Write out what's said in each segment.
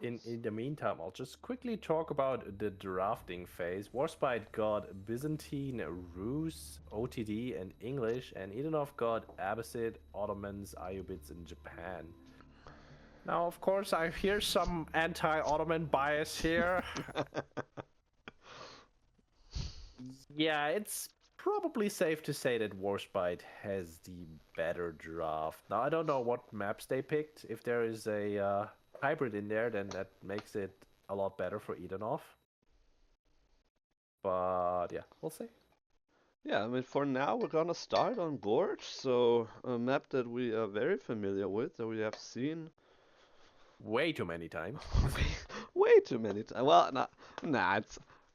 In the meantime, I'll just quickly talk about the drafting phase. Warspite got Byzantine, Rus, OTD, and English, and Edenov got Abbasid, Ottomans, Ayyubids, and Japan. Now, of course, I hear some anti-Ottoman bias here. Yeah, it's probably safe to say that Warspite has the better draft. Now, I don't know what maps they picked. If there is a hybrid in there, then that makes it a lot better for Edenov. But yeah, we'll see. Yeah, I mean, for now we're gonna start on Gorge, so a map that we are very familiar with, that we have seen Way too many times. way too many times. Well, nah,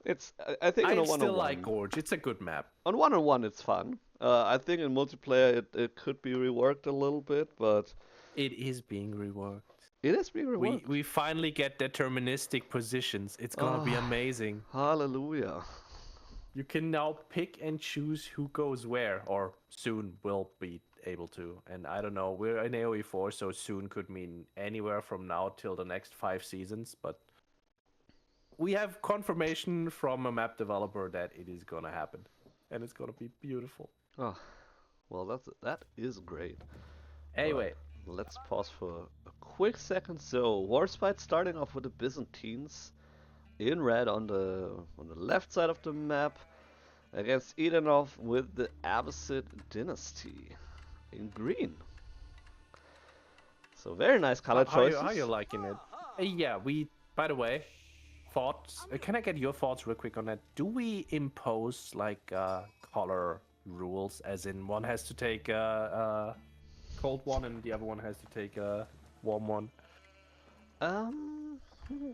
it's. I think on I a still like one-on-one, Gorge. It's a good map. on one-on-one it's fun. I think in multiplayer it could be reworked a little bit, but It is being reworked. it is being We reworked. we finally get deterministic positions. It's gonna be Oh, amazing. hallelujah. You can now pick and choose who goes where, or soon will be able to. And I don't know, we're in AoE4, so soon could mean anywhere from now till the next 5 seasons. But we have confirmation from a map developer that it is gonna happen, and it's gonna be beautiful. Oh, well, that is great. But Anyway, let's pause for a quick second. So, Warspite starting off with the Byzantines in red on the left side of the map against Edenov with the Abbasid Dynasty in green. So very nice color how you choices. liking it? Yeah, we. By the way, thoughts. Can I get your thoughts real quick on that? Do we impose like color rules, as in one has to take a cold one and the other one has to take a warm one? Um,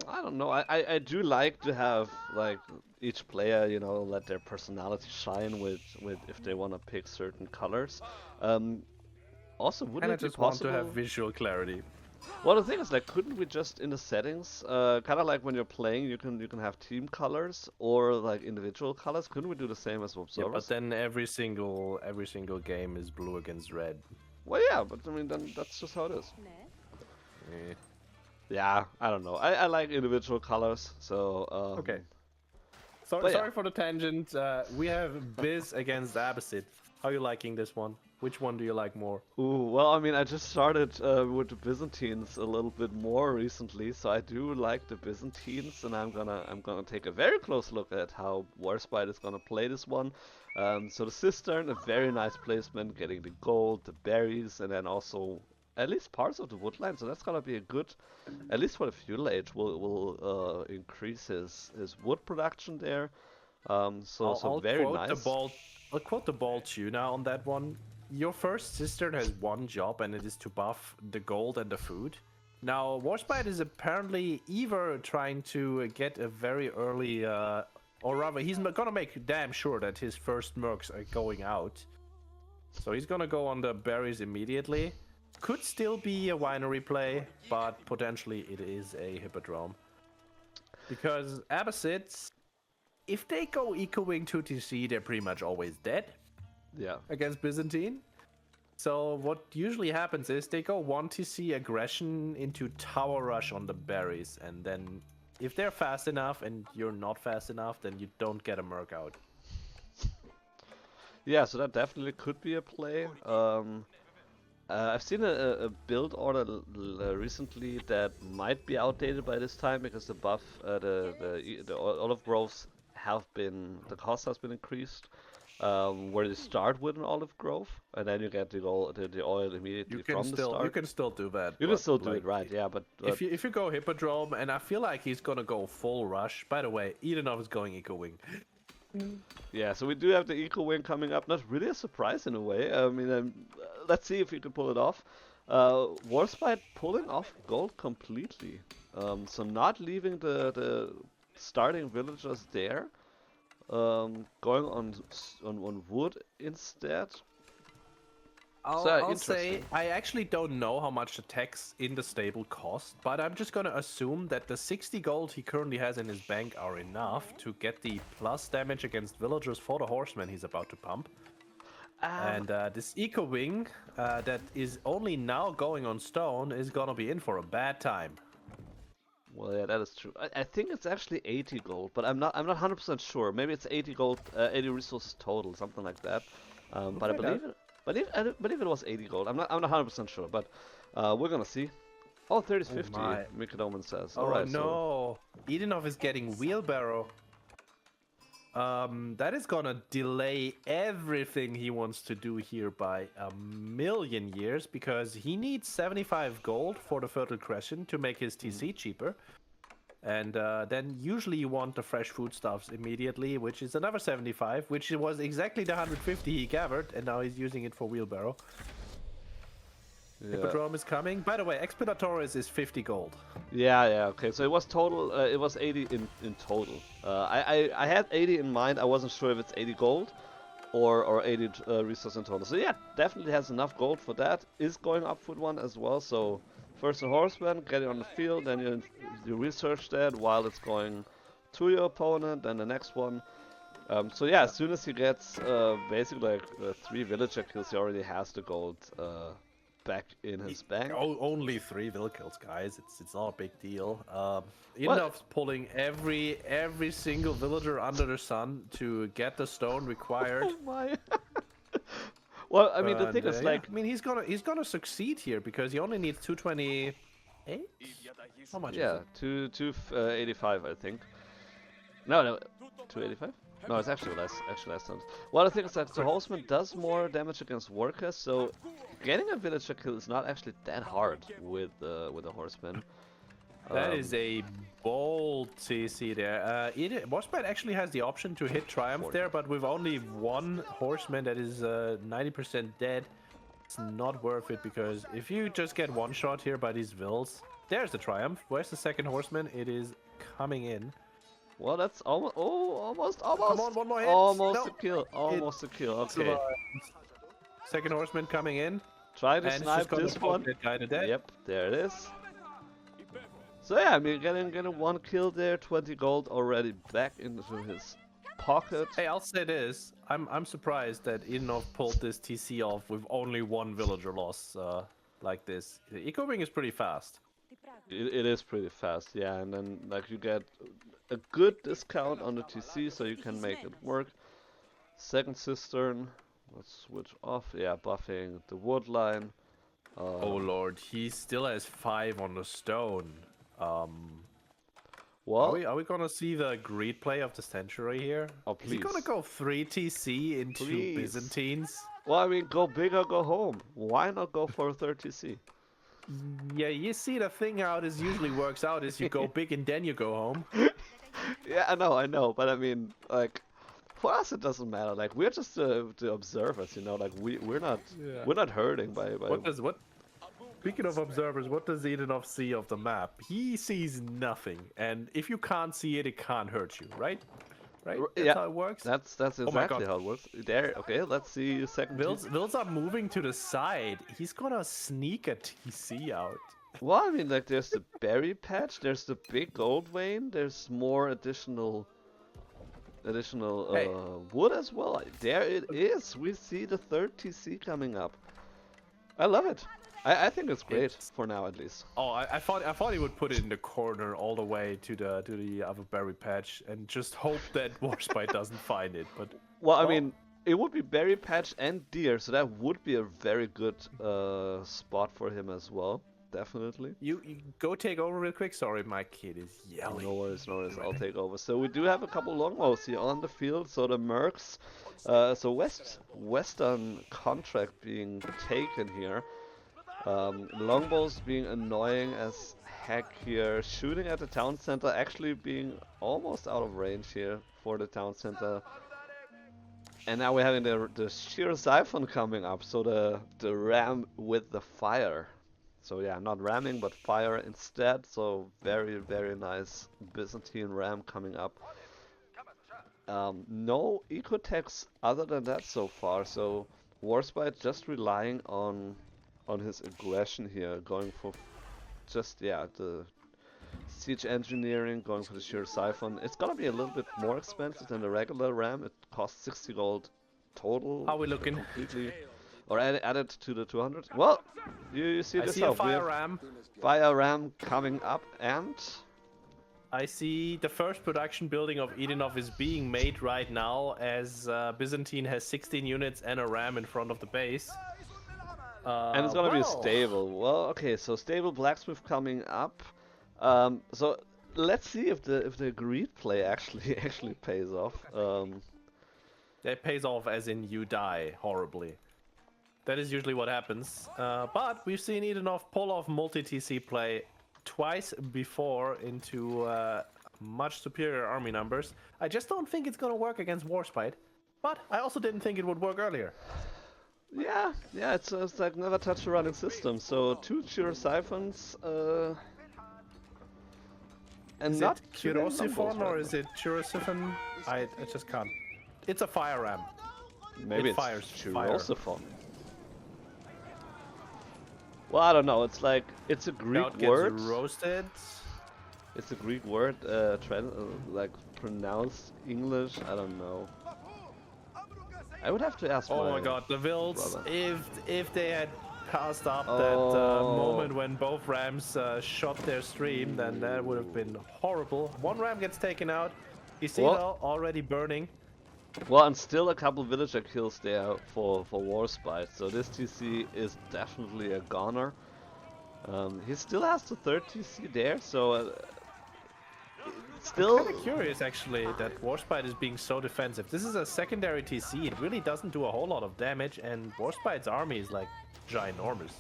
I don't know. I do like to have like each player, let their personality shine with if they want to pick certain colors. Um, Also, wouldn't And I it be just want to have possible? visual clarity. Well, the thing is, like, couldn't we just in the settings, kind of like when you're playing, you can have team colors or like individual colors. Couldn't we do the same as Yeah, but observers? then every single game is blue against red. Well, yeah, but I mean, then that's just how it is. Eh. Yeah, I don't know. I like individual colors, so Okay. Sorry, but yeah. sorry for the tangent. We have Biz against Abbasid. How are you liking this one? Which one do you like more? Ooh, well, I mean, I just started with the Byzantines a little bit more recently, so I do like the Byzantines, and I'm gonna take a very close look at how Warspite is gonna play this one. So the Cistern, a very nice placement, getting the gold, the berries, and then also at least parts of the woodland. So that's gonna be a good, at least for the fuel age, will increase his wood production there. I'll, So I'll very quote the nice. ball. I'll quote the ball tuna on that one. Your first cistern has one job, and it is to buff the gold and the food. Now, Warspite is apparently either trying to get a very early, or rather, he's gonna make damn sure that his first mercs are going out. So he's gonna go on the berries immediately. Could still be a winery play, but potentially it is a hippodrome. Because Abbasids, if they go Eco Wing 2TC, they're pretty much always dead Yeah. against Byzantine. So what usually happens is they go 1TC aggression into Tower Rush on the berries, and then if they're fast enough and you're not fast enough, then you don't get a merc out. Yeah, so that definitely could be a play. I've seen a build order recently that might be outdated by this time because the buff, the olive groves have been, the cost has been increased. Where you start with an olive grove and then you get the oil You immediately can from the still you start. can still do that, You can but still do it, like right? Yeah, but if you go Hippodrome, and I feel like he's gonna go full rush. By the way, Edenov is going Eco Wing. yeah. So we do have the eco wing coming up. Not really a surprise in a way. I mean, let's see if we can pull it off. Warspite pulling off gold completely. So not leaving the starting villagers there. Going on wood instead. I'll, So I'll say interesting. I actually don't know how much the techs in the stable cost, but I'm just gonna assume that the 60 gold he currently has in his bank are enough to get the plus damage against villagers for the horseman he's about to pump. Um, And this Eco Wing that is only now going on stone is gonna be in for a bad time. Well, yeah, that is true. I think it's actually 80 gold, but I'm not 100% sure. Maybe it's 80 gold, 80 resources total, something like that. But I believe it was 80 gold. I'm not 100% sure, but we're gonna see. Oh, 30 is Oh 50. my. Mikadoman says. Oh All right, so no, Edenov is getting wheelbarrow. That is gonna delay everything he wants to do here by a million years because he needs 75 gold for the Fertile Crescent to make his TC cheaper. And then usually you want the fresh foodstuffs immediately, which is another 75, which was exactly the 150 he gathered, and now he's using it for wheelbarrow. yeah. Hippodrome is coming. By the way, Expeditoris is 50 gold. Yeah, okay. So it was total. It was 80 in total. I had 80 in mind. I wasn't sure if it's 80 gold or 80 resources in total. So yeah, definitely has enough gold for that. Is going up foot one as well. So first a horseman, get it on the field, then you research that while it's going to your opponent, then the next one. So yeah, as soon as he gets basically like 3 villager kills, he already has the gold back in his bank. Only 3 vill kills, guys. It's not a big deal. Edenov's pulling every single villager under the sun to get the stone required. Oh my! Well, I mean, the thing is, like, I mean, he's gonna succeed here because he only needs 228. How much? yeah, Is it? 285, I think. No, 285. No, it's actually less. Than. Well, the thing is that the horseman does more damage against workers, so getting a villager kill is not actually that hard with a horseman. That is a bold CC there. Warsp1te actually has the option to hit Triumph 40. there, but with only 1 horseman that is 90% dead, it's not worth it because if you just get one shot here by these vills, there's the Triumph. Where's the second horseman? It is coming in. Well, that's almost. Oh, almost. Come on, one more hit. Almost No. a kill. Almost a kill. Okay. Survived. Second horseman coming in. Try to And snipe this one. that guy to death. Yep, there it is. So yeah, I mean, getting 1 kill there, 20 gold already back into his pocket. Hey, I'll say this: I'm surprised that Edenov pulled this TC off with only 1 villager loss like this. The Eco Ring is pretty fast. It is pretty fast, yeah, and then like you get a good discount on the TC, so you can make it work. Second cistern, let's switch off. Yeah, buffing the wood line. Oh lord, he still has 5 on the stone. Well, are we gonna see the greed play of the century here? Oh, Is he please. gonna go 3 TC into Please. Byzantines? well, I mean, go big or go home. Why not go for a third TC? Yeah, you see the thing how this usually works out is you go big and then you go home. Yeah, I know, but I mean, like, for us it doesn't matter. Like, we're just the observers, you know. Like, we're not hurting by. Speaking of observers, what does Edenov see of the map? He sees nothing, and if you can't see it, it can't hurt you, right? Right? That's yeah, how it works. That's exactly how it works. There, okay, let's see second. Vills are moving to the side. He's gonna sneak a TC out. Well, I mean, like, there's the berry patch, there's the big gold vein, there's more additional Hey. wood as well. There it is. We see the third TC coming up. I love it. I think it's great for now, at least. Oh, I thought he would put it in the corner all the way to the other berry patch and just hope that Warsp1te doesn't find it. But Well, I mean, it would be berry patch and deer, so that would be a very good spot for him as well. Definitely. you go take over real quick. Sorry, my kid is yelling. No worries. I'll take over. So we do have a couple longbows here on the field. So the mercs, so western contract being taken here. Longbows being annoying as heck here. Shooting at the town center, actually being almost out of range here for the town center. And now we're having the sheer siphon coming up. So the ram with the fire. So yeah, not ramming, but fire instead. So very, very nice Byzantine ram coming up. No eco-techs other than that so far. So Warsp1te just relying on his aggression here, going for just, yeah, the siege engineering, going for the sheer siphon. It's gonna be a little bit more expensive than the regular ram. It costs 60 gold total. How are we looking? Completely. Or added to the 200. Well, you see I this see a up. We fire have ram. fire ram coming up, and I see the first production building of Edenov is being made right now, as Byzantine has 16 units and a ram in front of the base. And it's gonna be stable. Well, okay, so stable blacksmith coming up. So let's see if the greed play actually pays off. It pays off as in you die horribly. That is usually what happens. But we've seen Edenov pull off multi-TC play twice before into much superior army numbers. I just don't think it's gonna work against Warsp1te, but I also didn't think it would work earlier. Yeah, it's like never touch a running system. So 2 Chiro siphons, and is not it Chirosiphon or is it Chirosiphon? I just can't. It's a fire ram. Maybe it it's fires Chirosiphon. Well, I don't know. It's like it's a Greek Gets word. roasted. It's a Greek word, like pronounced English. I don't know. I would have to ask. Oh my god, the Wilds! brother. If they had passed up that moment when both rams shot their stream, then that would have been horrible. One ram gets taken out. Isidro already burning. Well, and still a couple villager kills there for Warsp1te. So this TC is definitely a goner. He still has the third TC there, so still. I'm kind of curious actually that Warsp1te is being so defensive. This is a secondary TC. It really doesn't do a whole lot of damage, and Warsp1te's army is like ginormous.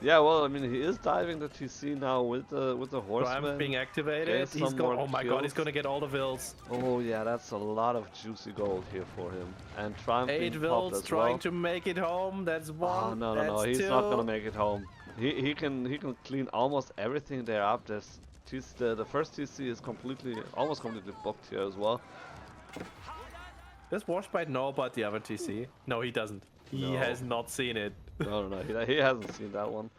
Yeah, well, I mean, he is diving the TC now with the horseman. Ram being activated. He's going. Oh my god, he's gonna get all the Wilds. Oh yeah, that's a lot of juicy gold here for him. And Triumph 8 Wilds trying to make it home. That's one. Oh no, he's not gonna make it home. He can clean almost everything there up. There's the first TC is almost completely booked here as well. Does Warsp1te know about the other TC? No, he doesn't. He has not seen it. No, he hasn't seen that one.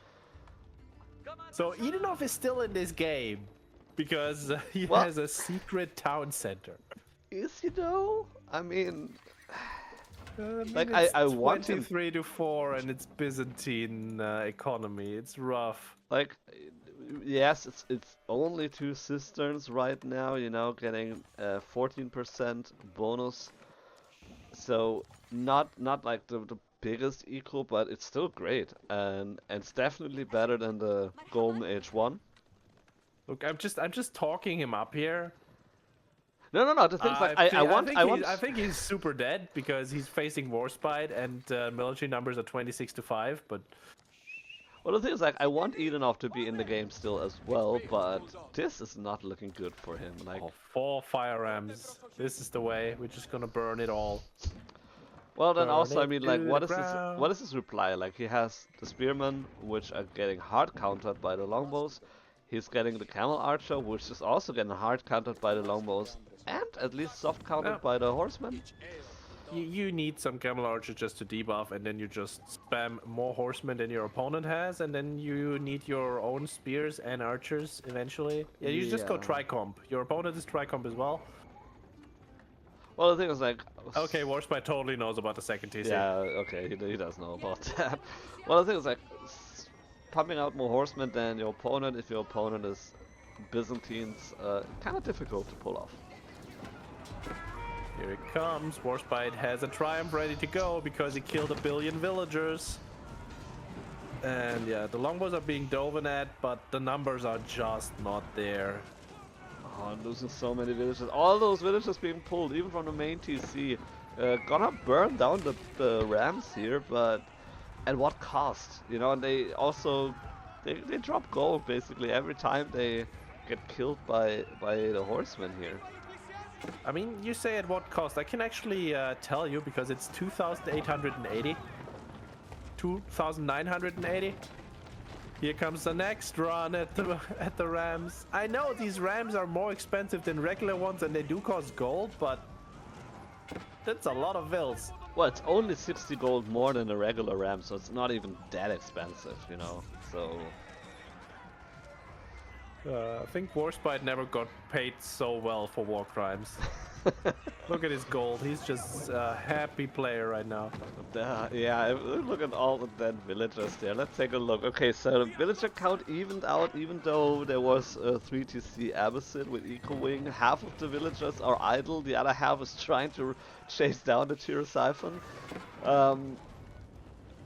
So Edenov is still in this game because he has a secret town center. Is he though? I mean, like I want him 23 to 4 and it's Byzantine economy. It's rough. Like, yes, it's only 2 cisterns right now. You know, getting 14% bonus. So not like the biggest equal, but it's still great, and it's definitely better than the Golden Age 1. Look, I'm just talking him up here. No. The thing's like I think he's super dead because he's facing Warsp1te and military numbers are 26 to 5. But well, the thing is, like, I want Edenov to be in the game still as well, but this is not looking good for him. Like 4 fire rams. This is the way. We're just gonna burn it all. Well, then also, I mean, like, what is his reply? Like, he has the spearmen, which are getting hard countered by the longbows. He's getting the camel archer, which is also getting hard countered by the longbows, and at least soft countered by the horsemen. You need some camel archer just to debuff, and then you just spam more horsemen than your opponent has, and then you need your own spears and archers eventually. Yeah, you just go tricomp. Your opponent is tricomp as well. Well, the thing is, like... Okay, Warsp1te totally knows about the second TC. Yeah, okay, he does know about that. Well, the thing is, like, pumping out more horsemen than your opponent, if your opponent is Byzantines, kind of difficult to pull off. Here it comes. Warsp1te has a triumph ready to go because he killed 1 billion villagers. And yeah, the longbows are being dove at, but the numbers are just not there. Oh, I'm losing so many villages. All those villages being pulled, even from the main TC. Gonna burn down the rams here, but at what cost? You know, and they also they drop gold basically every time they get killed by the horsemen here. I mean, you say at what cost? I can actually tell you because it's 2,880. 2,980. Here comes the next run at the rams. I know these rams are more expensive than regular ones and they do cost gold, but that's a lot of vills. Well, it's only 60 gold more than a regular ram, so it's not even that expensive, you know. So I think Warsp1te never got paid so well for war crimes. Look at his gold. He's just a happy player right now. Yeah, look at all the dead villagers there. Let's take a look. Okay, so the villager count evened out, even though there was a 3TC Abbasid with Eco Wing. Half of the villagers are idle, the other half is trying to chase down the Tyr Siphon.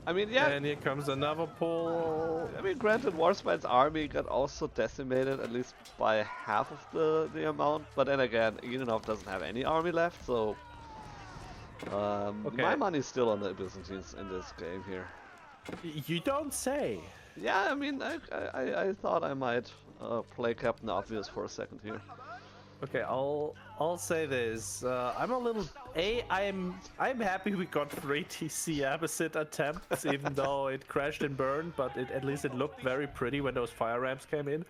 I mean, yeah. And here comes another pull. I mean, granted, Warsp1te's army got also decimated, at least by half of the amount. But then again, Edenov doesn't have any army left, so Okay. my money's still on the Byzantines in this game here. You don't say. Yeah, I mean, I thought I might play Captain Obvious for a second here. Okay, I'll say this. I'm a little I'm happy we got 3 TC Abbasid attempts, even though it crashed and burned, but at least it looked very pretty when those fire ramps came in.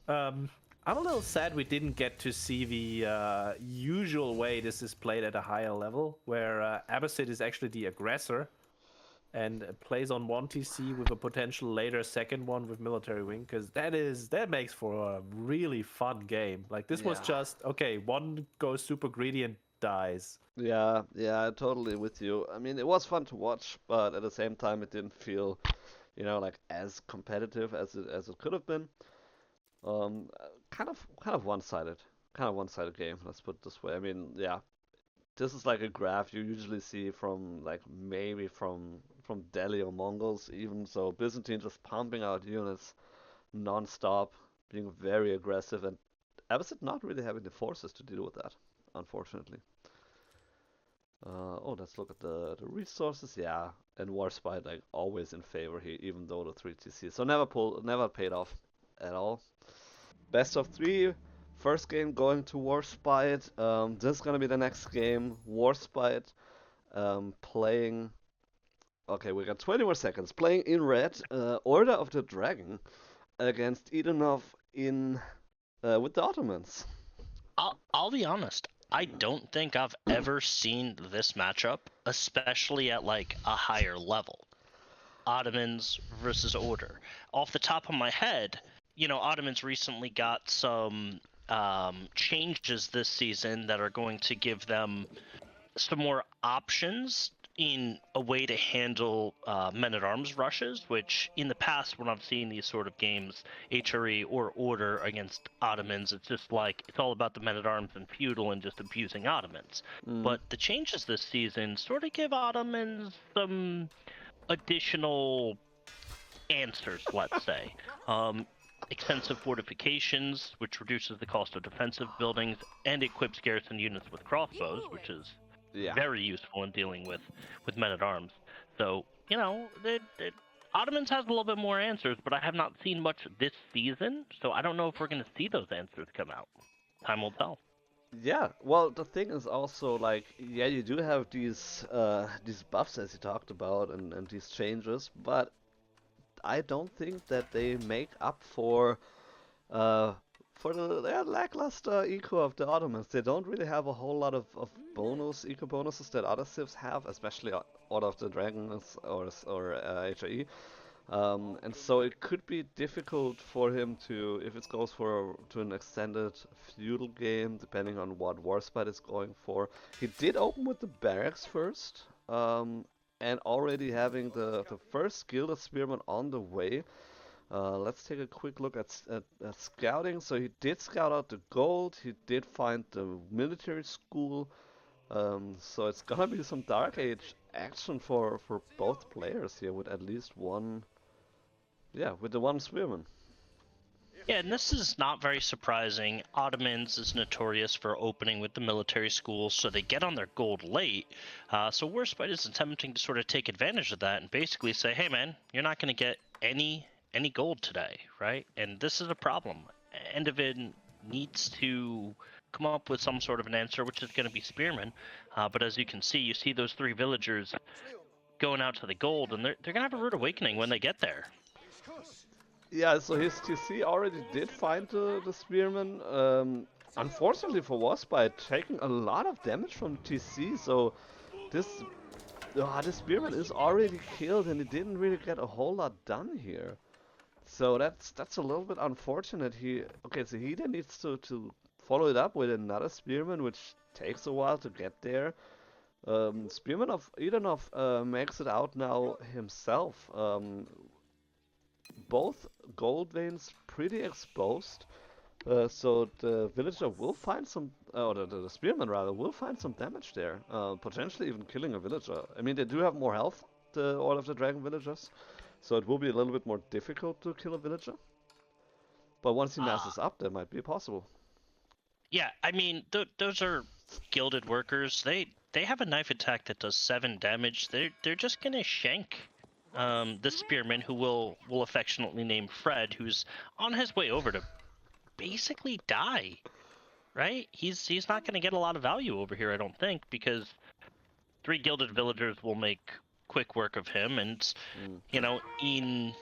I'm a little sad we didn't get to see the usual way this is played at a higher level, where Abbasid is actually the aggressor and plays on 1 TC with a potential later second one with military wing, because that makes for a really fun game. Like this was just okay, one goes super greedy and dies. Yeah, totally with you. I mean, it was fun to watch, but at the same time, it didn't feel, like as competitive as it could have been. Kind of one-sided, game. Let's put it this way. I mean, yeah, this is like a graph you usually see from maybe from Delhi or Mongols even. So Byzantine just pumping out units non-stop, being very aggressive, and Abbasid not really having the forces to deal with that, unfortunately. Oh, let's look at the resources. Yeah, and Warsp1te like always in favor here, even though the 3TC. So never paid off at all. Best of 3. First game going to Warsp1te. This is gonna be the next game. Warsp1te playing. Okay, we got 20 more seconds. Playing in red, Order of the Dragon against Edenov in with the Ottomans. I'll be honest. I don't think I've ever seen this matchup, especially at like a higher level. Ottomans versus Order. Off the top of my head, Ottomans recently got some changes this season that are going to give them some more options in a way to handle men-at-arms rushes, which in the past when I've seen these sort of games, HRE or Order against Ottomans, it's just like it's all about the men-at-arms and feudal and just abusing Ottomans. But the changes this season sort of give Ottomans some additional answers, let's say. Extensive fortifications, which reduces the cost of defensive buildings, and equips garrison units with crossbows, which is very useful in dealing with men-at-arms. So, Ottomans has a little bit more answers, but I have not seen much this season, so I don't know if we're going to see those answers come out. Time will tell. Yeah, well, the thing is also, you do have these buffs, as you talked about, and these changes, but I don't think that they make up for their lackluster eco of the Ottomans. They don't really have a whole lot of eco bonuses that other civs have, especially Order of the Dragons or HRE. And so it could be difficult for him to, if it goes to an extended feudal game, depending on what Warsp1te is going for. He did open with the barracks first, and already having the first Gilded Spearman on the way. Let's take a quick look at scouting. So he did scout out the gold, he did find the military school, so it's gonna be some Dark Age action for both players here with at least one, with the one Spearman. Yeah, and this is not very surprising. Ottomans is notorious for opening with the military schools, so they get on their gold late. So Warsp1te is attempting to sort of take advantage of that and basically say, hey man, you're not going to get any gold today, right? And this is a problem. Endovid needs to come up with some sort of an answer, which is going to be Spearman. But as you can see, you see those 3 villagers going out to the gold, and they're going to have a rude awakening when they get there. Yeah, so his TC already did find the Spearman. Unfortunately for Warsp1te, taking a lot of damage from TC, so this Spearman is already killed and he didn't really get a whole lot done here. So that's a little bit unfortunate. So he then needs to follow it up with another spearman, which takes a while to get there. Spearman of Edenov makes it out now himself. Both gold veins pretty exposed. So the villager will find some, or the spearman rather, will find some damage there. Potentially even killing a villager. I mean, they do have more health, all of the dragon villagers. So it will be a little bit more difficult to kill a villager. But once he masses up, that might be possible. Yeah, I mean, those are gilded workers. They have a knife attack that does 7 damage. They're just gonna shank the spearman, who we'll affectionately name Fred, who's on his way over to basically die. Right? He's not gonna get a lot of value over here, I don't think, because 3 gilded villagers will make quick work of him, and you know, in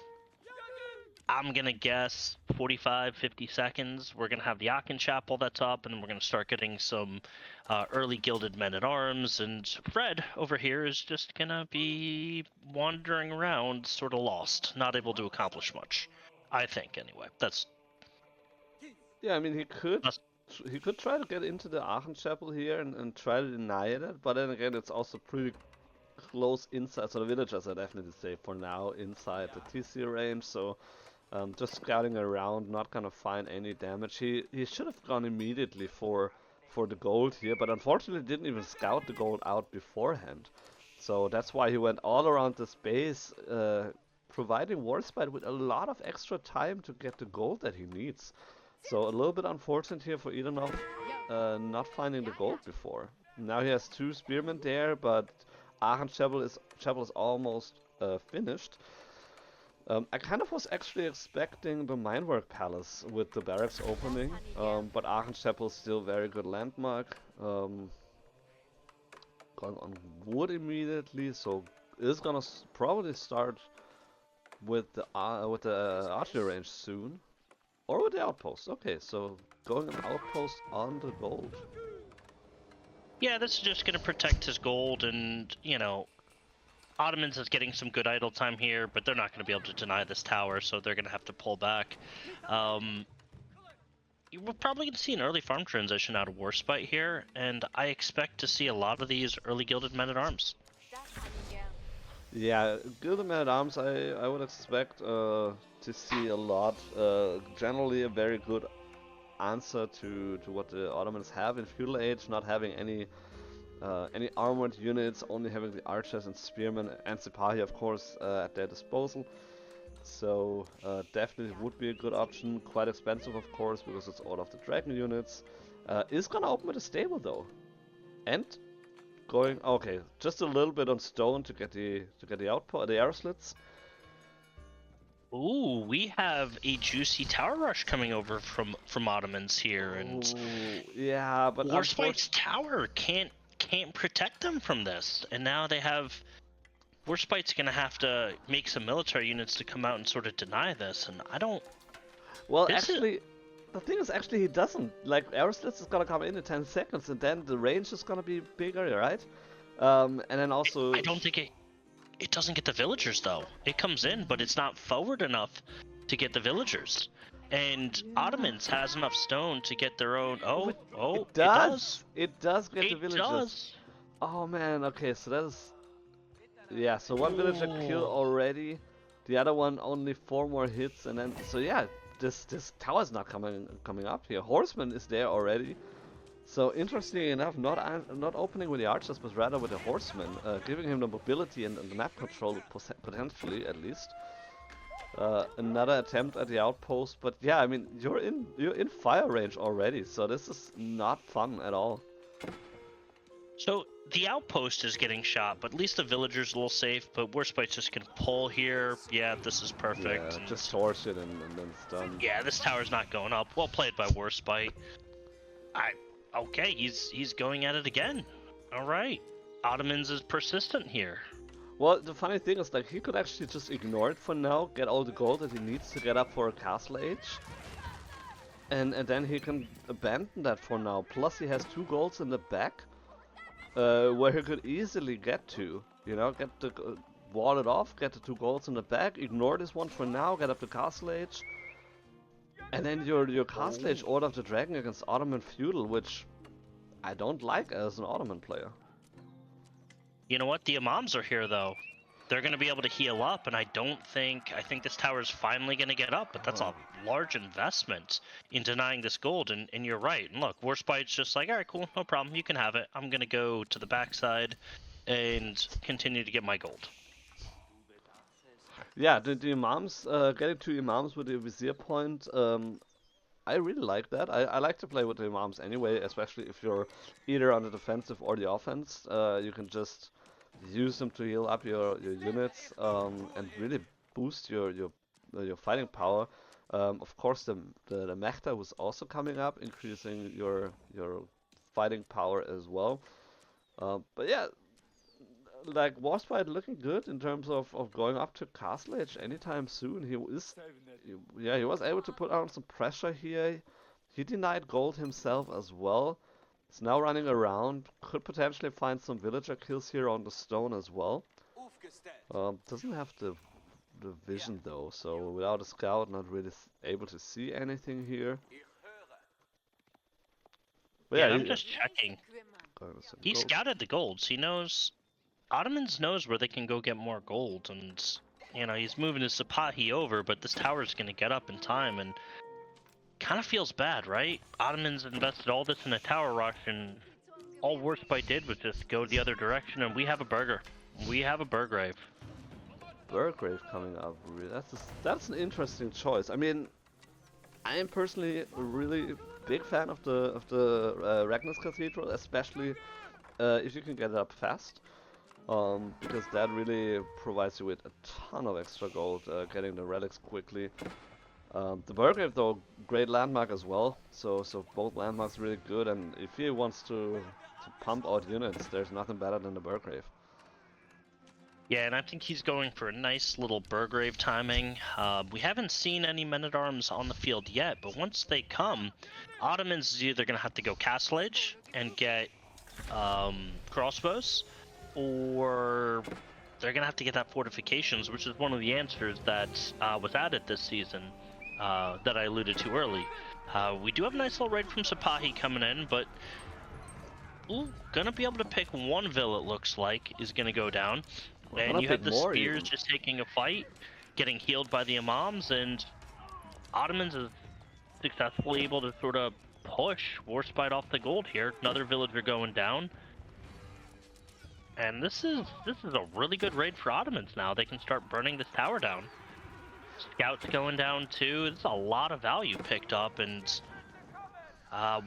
I'm gonna guess 45, 50 seconds, we're gonna have the Aachen Chapel that's up, and we're gonna start getting some early gilded men-at-arms, and Fred over here is just gonna be wandering around, sort of lost, not able to accomplish much. I think, anyway. That's... Yeah, I mean, he could try to get into the Aachen Chapel here and try to deny it, but then again, it's also pretty close inside, so the villagers are definitely safe for now inside the TC range, so just scouting around, not gonna find any damage. He should have gone immediately for the gold here, but unfortunately didn't even scout the gold out beforehand. So that's why he went all around this base, providing Warsp1te with a lot of extra time to get the gold that he needs. So a little bit unfortunate here for Edenov, not finding the gold before. Now he has 2 spearmen there, but Aachen Chapel is almost finished. I kind of was actually expecting the Minework Palace with the barracks opening, but Aachen Chapel is still very good landmark. Going on wood immediately, so is gonna probably start with the archery range soon, or with the outpost. Okay, so going an outpost on the gold. Yeah, this is just gonna protect his gold, and you know, Ottomans is getting some good idle time here, but they're not going to be able to deny this tower, so they're going to have to pull back. We're probably going to see an early farm transition out of Warsp1te here, and I expect to see a lot of these early gilded men-at-arms. Yeah, gilded men-at-arms I would expect to see a lot. Generally a very good answer to what the Ottomans have in Feudal Age, not having any armored units, only having the archers and spearmen and Sipahi, of course, at their disposal. So definitely would be a good option. Quite expensive, of course, because it's all of the dragon units. Is gonna open with a stable though, and going just a little bit on stone to get the output, the arrow slits. Ooh, we have a juicy tower rush coming over from Ottomans here, and yeah, but Warsp1te's tower can't protect them from this, and now they have Warsp1te's gonna have to make some military units to come out and sort of deny this, and I don't... Well, actually, the thing is, he doesn't. Like, arrow slits is gonna come in 10 seconds, and then the range is gonna be bigger, right? And then also... I don't think it doesn't get the villagers, though. It comes in, but it's not forward enough to get the villagers. And Ottomans has enough stone to get their own... It does get the villagers. It does. Oh man, okay, so that is... Yeah, so one villager kill already, the other one only 4 more hits, and then... So yeah, this tower's not coming up here. Horseman is there already. So interestingly enough, not opening with the archers, but rather with the horsemen, giving him the mobility and the map control, potentially at least. Another attempt at the outpost, but yeah, I mean, you're in fire range already, so this is not fun at all. So the outpost is getting shot, but at least the villager's a little safe. But Warsp1te's just gonna pull here. Yeah, this is perfect. Yeah, just torch it and then it's done. Yeah, this tower's not going up. Well played by Warsp1te. Okay, he's going at it again. All right, Ottomans is persistent here. Well, the funny thing is, like, he could actually just ignore it for now, get all the gold that he needs to get up for a castle age. And then he can abandon that for now. Plus he has 2 golds in the back, where he could easily get to. You know, wall it off, get the 2 golds in the back, ignore this one for now, get up the Castle Age. And then your Castle Age Order of the Dragon against Ottoman Feudal, which I don't like as an Ottoman player. You know what? The Imams are here, though. They're going to be able to heal up, and I think this tower is finally going to get up, but that's a large investment in denying this gold, and you're right. And look, Warsp1te's just like, all right, cool, no problem, you can have it. I'm going to go to the backside and continue to get my gold. Yeah, the Imams, getting 2 Imams with the Vizier point, I really like that. I like to play with the Imams anyway, especially if you're either on the defensive or the offense. You can just use them to heal up your units and really boost your fighting power. Of course, the Mechta was also coming up, increasing your fighting power as well. But yeah, like Warsp1te looking good in terms of going up to Castle Age anytime soon. He was able to put on some pressure here. He denied gold himself as well. He's now running around, could potentially find some villager kills here on the stone as well. Doesn't have the vision though, so without a scout, not really able to see anything here. But yeah, I'm just checking. He gold. scouted the golds. He knows... Ottomans knows where they can go get more gold, and, you know, he's moving his Sipahi over, but this tower's gonna get up in time, and kind of feels bad, right? Ottomans invested all this in a tower rush, and all Warsp1te did was just go the other direction, and we have a burger. We have a Burgrave. Burgrave coming up, really. That's an interesting choice. I mean, I am personally a really big fan of the Ragnar's Cathedral, especially if you can get it up fast. Because that really provides you with a ton of extra gold, getting the relics quickly. The Burgrave though, great landmark as well, so both landmarks really good, and if he wants to pump out units, there's nothing better than the Burgrave. Yeah, and I think he's going for a nice little Burgrave timing. We haven't seen any men-at-arms on the field yet, but once they come, Ottomans is either going to have to go Castle Age and get crossbows, or they're going to have to get that fortifications, which is one of the answers that was added this season that I alluded to early. We do have a nice little raid from Sipahi coming in, but gonna be able to pick one vill, it looks like, is gonna go down. And you have the Spears just taking a fight, getting healed by the Imams, and Ottomans is successfully able to sort of push Warsp1te off the gold here. Another villager going down. And this is a really good raid for Ottomans now. They can start burning this tower down. Scouts going down too. There's a lot of value picked up, and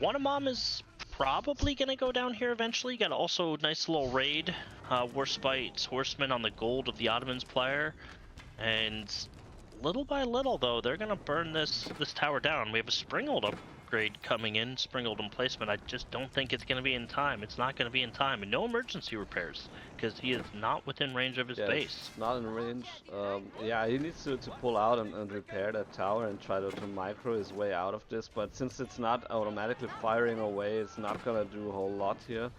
one Imam is probably gonna go down here eventually. Got also a nice little raid. Warsp1te's horsemen on the gold of the Ottomans player, and little by little though, they're gonna burn this tower down. We have a Springald upgrade coming in, Springald emplacement. I just don't think it's gonna be in time. It's not gonna be in time, and no emergency repairs because he is not within range of his base. Not in range. Yeah, he needs to pull out and repair that tower and try to micro his way out of this. But since it's not automatically firing away, it's not gonna do a whole lot here.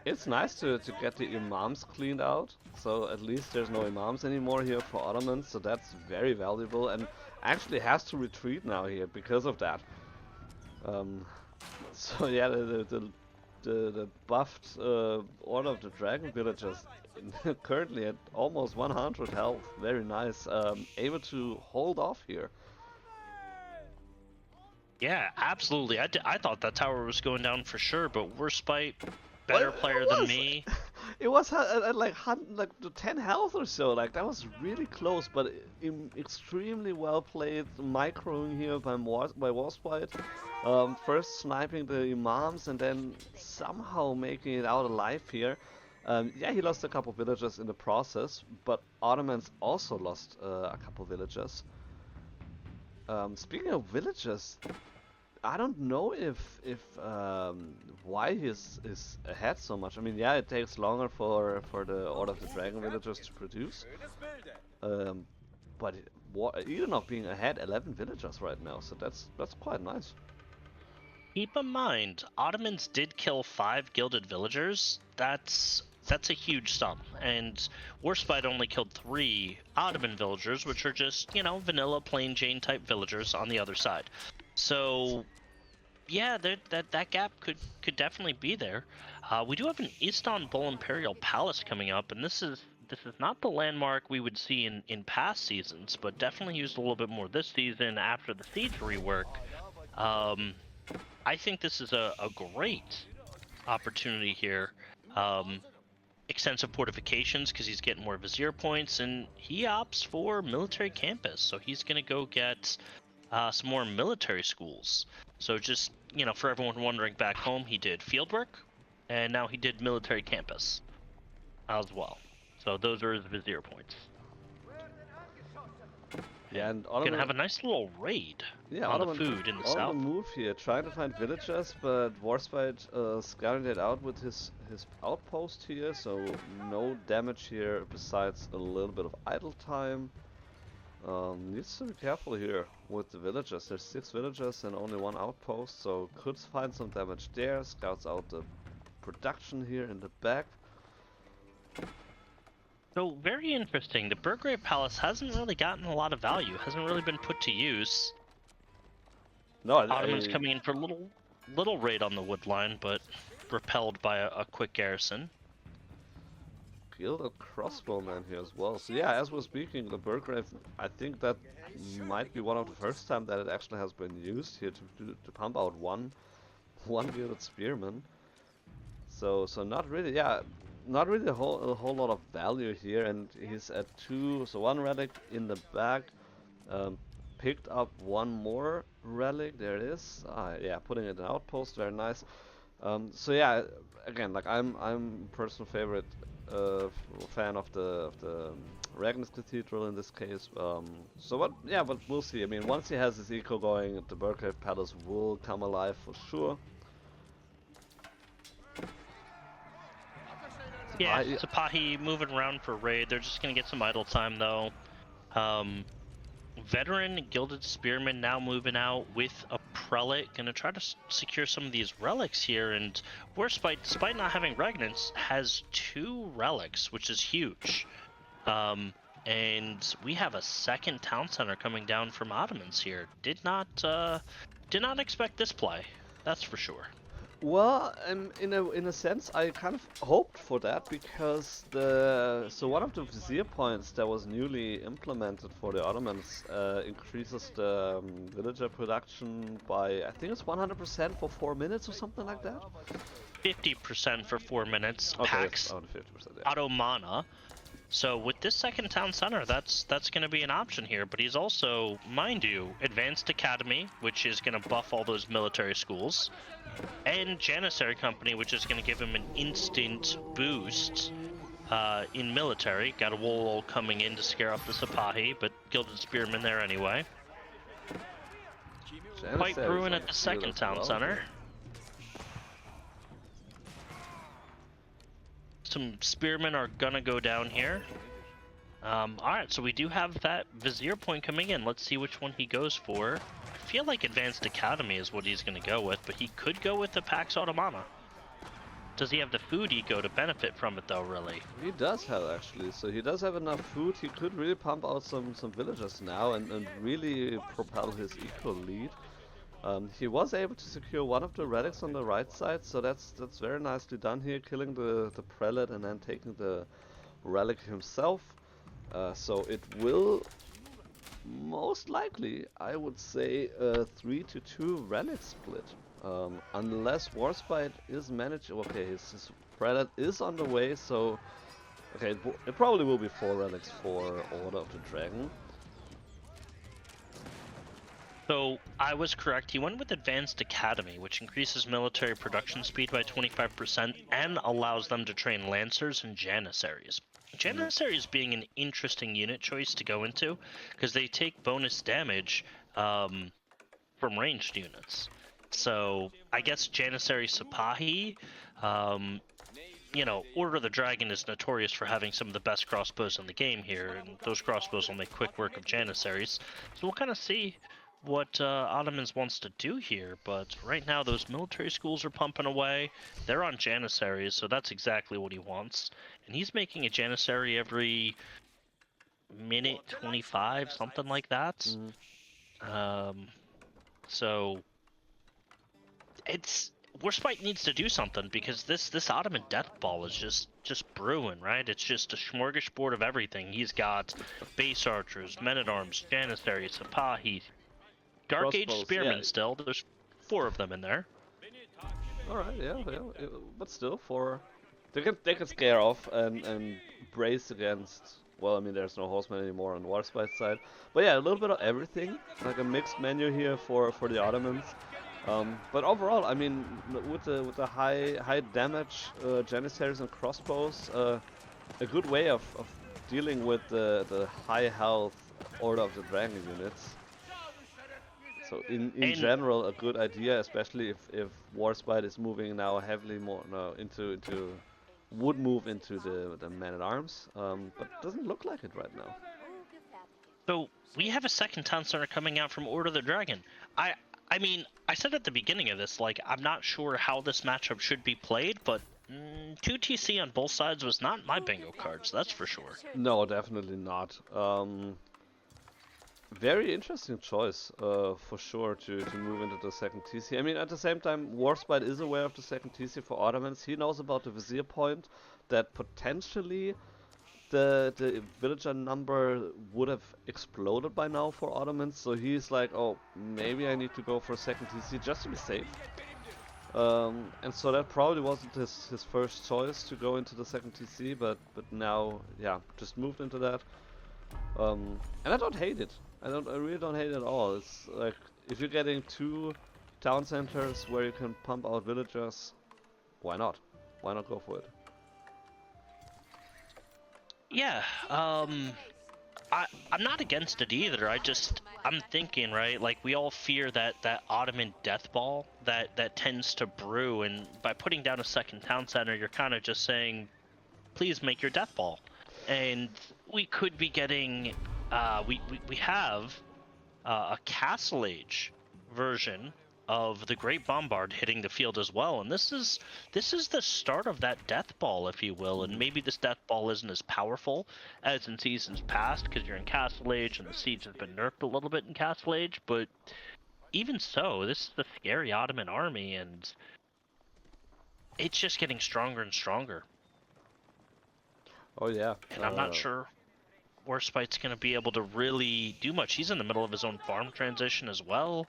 It's nice to get the Imams cleaned out, so at least there's no Imams anymore here for Ottomans, so that's very valuable, and actually has to retreat now here because of that. So yeah, the buffed Order of the Dragon villagers currently at almost 100 health, very nice, able to hold off here. Yeah, absolutely. I thought that tower was going down for sure, but Warsp1te, better player than me. It was at like 10 health or so. Like that was really close, but extremely well played. Microing here by Warsp1te. First sniping the Imams and then somehow making it out alive here. Yeah, he lost a couple villagers in the process, but Ottomans also lost a couple villagers. Speaking of villagers, I don't know if why he's ahead so much. I mean, yeah, it takes longer for the Order of the Dragon villagers to produce, but Edenov being ahead 11 villagers right now, so that's quite nice. Keep in mind, Ottomans did kill 5 gilded villagers. That's That's a huge sum. And Warsp1te only killed 3 Ottoman villagers, which are just, you know, vanilla plain Jane type villagers on the other side. So yeah, that gap could definitely be there. We do have an Istanbul Imperial Palace coming up, and this is not the landmark we would see in past seasons, but definitely used a little bit more this season after the siege rework. I think this is a great opportunity here. Extensive fortifications because he's getting more Vizier points, and he opts for military campus, so he's gonna go get some more military schools. So just, you know, for everyone wondering back home, he did fieldwork, and now he did military campus as well. So those are his Vizier points. Yeah, and Gonna Ottoman, have a nice little raid yeah, on Ottoman, the food in the Ottoman south. move here, trying to find villagers, but Warsp1te scouting it out with his outpost here, so no damage here besides a little bit of idle time. Needs to be careful here with the villagers. There's 6 villagers and only 1 outpost, so could find some damage there. Scouts out the production here in the back. So very interesting. The Burgrave Palace hasn't really gotten a lot of value. Hasn't really been put to use. No, Ottomans coming in for a little raid on the wood line, but repelled by a quick garrison. Gilded crossbowman here as well. So yeah, as we're speaking, the Burgrave, I think that might be one of the first time that it actually has been used here to pump out one gilded spearman. So not really, yeah, not really a whole lot of value here, and he's at 2, so 1 relic in the back. Picked up 1 more relic. There it is. Yeah, putting it in outpost. Very nice. So yeah, again, like I'm personal favorite fan of the Ragnus Cathedral in this case. So what? Yeah, but we'll see. I mean, once he has his eco going, the Burgrave Palace will come alive for sure. Yeah, Sapahi moving around for raid. They're just gonna get some idle time though. Veteran Gilded Spearman now moving out with a prelate, gonna try to secure some of these relics here, and Warsp1te, despite not having regnants, has 2 relics, which is huge. And we have a second town center coming down from Ottomans here. Did not expect this play, that's for sure. Well, in a sense, I kind of hoped for that because one of the Vizier points that was newly implemented for the Ottomans increases the villager production by, I think it's 100% for 4 minutes or something like that. 50% for 4 minutes. Okay, Packs 50%, yeah. auto mana. So with this second town center, that's going to be an option here. But he's also, mind you, Advanced Academy, which is going to buff all those military schools, and Janissary Company, which is going to give him an instant boost in military. Got a Wool coming in to scare off the Sapahi, but Gilded Spearman there anyway. Fight brewing at the second town center. Some spearmen are gonna go down here. Alright, so we do have that Vizier point coming in. Let's see which one he goes for. I feel like Advanced Academy is what he's gonna go with, but he could go with the Pax Automana. Does he have the food eco to benefit from it though, really? He does have, actually. So he does have enough food. He could really pump out some villagers now and really propel his eco lead. He was able to secure 1 of the relics on the right side, so that's very nicely done here, killing the prelate and then taking the relic himself. So it will most likely, I would say, a 3-2 relic split. Unless Warsp1te is managed. Okay, his prelate is on the way, so okay, it probably will be 4 relics for Order of the Dragon. So I was correct. He went with Advanced Academy, which increases military production speed by 25% and allows them to train Lancers and Janissaries. Janissaries being an interesting unit choice to go into because they take bonus damage from ranged units. So I guess Janissary Sapahi, you know, Order of the Dragon is notorious for having some of the best crossbows in the game here, and those crossbows will make quick work of Janissaries. So we'll kind of see Ottomans wants to do here, but right now those military schools are pumping away. They're on janissaries, so that's exactly what he wants. And he's making a janissary every minute 25, something like that. Mm. So it's Warsp1te needs to do something because this Ottoman death ball is just brewing, right? It's just a smorgasbord of everything. He's got base archers, men at arms, janissaries, Sipahi, Dark Age Crossbows, spearmen. yeah. Still, there's 4 of them in there. All right, yeah, but still, they can scare off and brace against. Well, I mean, there's no horsemen anymore on Warsp1te's side, but yeah, a little bit of everything, like a mixed menu here for the Ottomans. But overall, I mean, with the high damage janissaries and crossbows, a good way of dealing with the high health Order of the Dragon units. So in general, a good idea, especially if Warsp1te is moving now heavily more would move into the men at arms, but doesn't look like it right now. So we have a second town center coming out from Order of the Dragon. I mean, I said at the beginning of this, like, I'm not sure how this matchup should be played, but 2 TC on both sides was not my bingo cards, that's for sure. No, definitely not. Very interesting choice, for sure, to move into the second TC. I mean, at the same time, Warsp1te is aware of the second TC for Ottomans. He knows about the Vizier point, that potentially the villager number would have exploded by now for Ottomans. So he's like, oh, maybe I need to go for a second TC just to be safe. And so that probably wasn't his first choice to go into the second TC, but now, yeah, just moved into that. And I don't hate it. I really don't hate it at all. It's like, if you're getting 2 town centers where you can pump out villagers, why not? Why not go for it? Yeah, I'm not against it either. I'm thinking, right, like, we all fear that Ottoman death ball that tends to brew, and by putting down a second town center, you're kind of just saying, please make your death ball. And we could be getting, we have a Castle Age version of the Great Bombard hitting the field as well, and this is the start of that death ball, if you will. And maybe this death ball isn't as powerful as in seasons past because you're in Castle Age and the siege has been nerfed a little bit in Castle Age, but even so, this is the scary Ottoman army, and it's just getting stronger and stronger. Oh yeah. And I'm not sure Warsp1te's going to be able to really do much. He's in the middle of his own farm transition as well.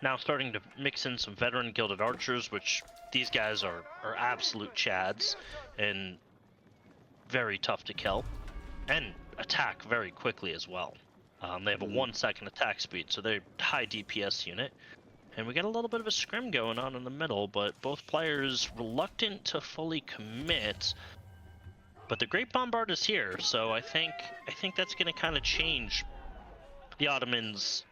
Now starting to mix in some veteran gilded archers, which these guys are absolute chads and very tough to kill and attack very quickly as well. They have a 1-second attack speed, so they're high DPS unit. And we got a little bit of a scrim going on in the middle, but both players reluctant to fully commit. But the Great Bombard is here, so I think that's going to kind of change the Ottomans'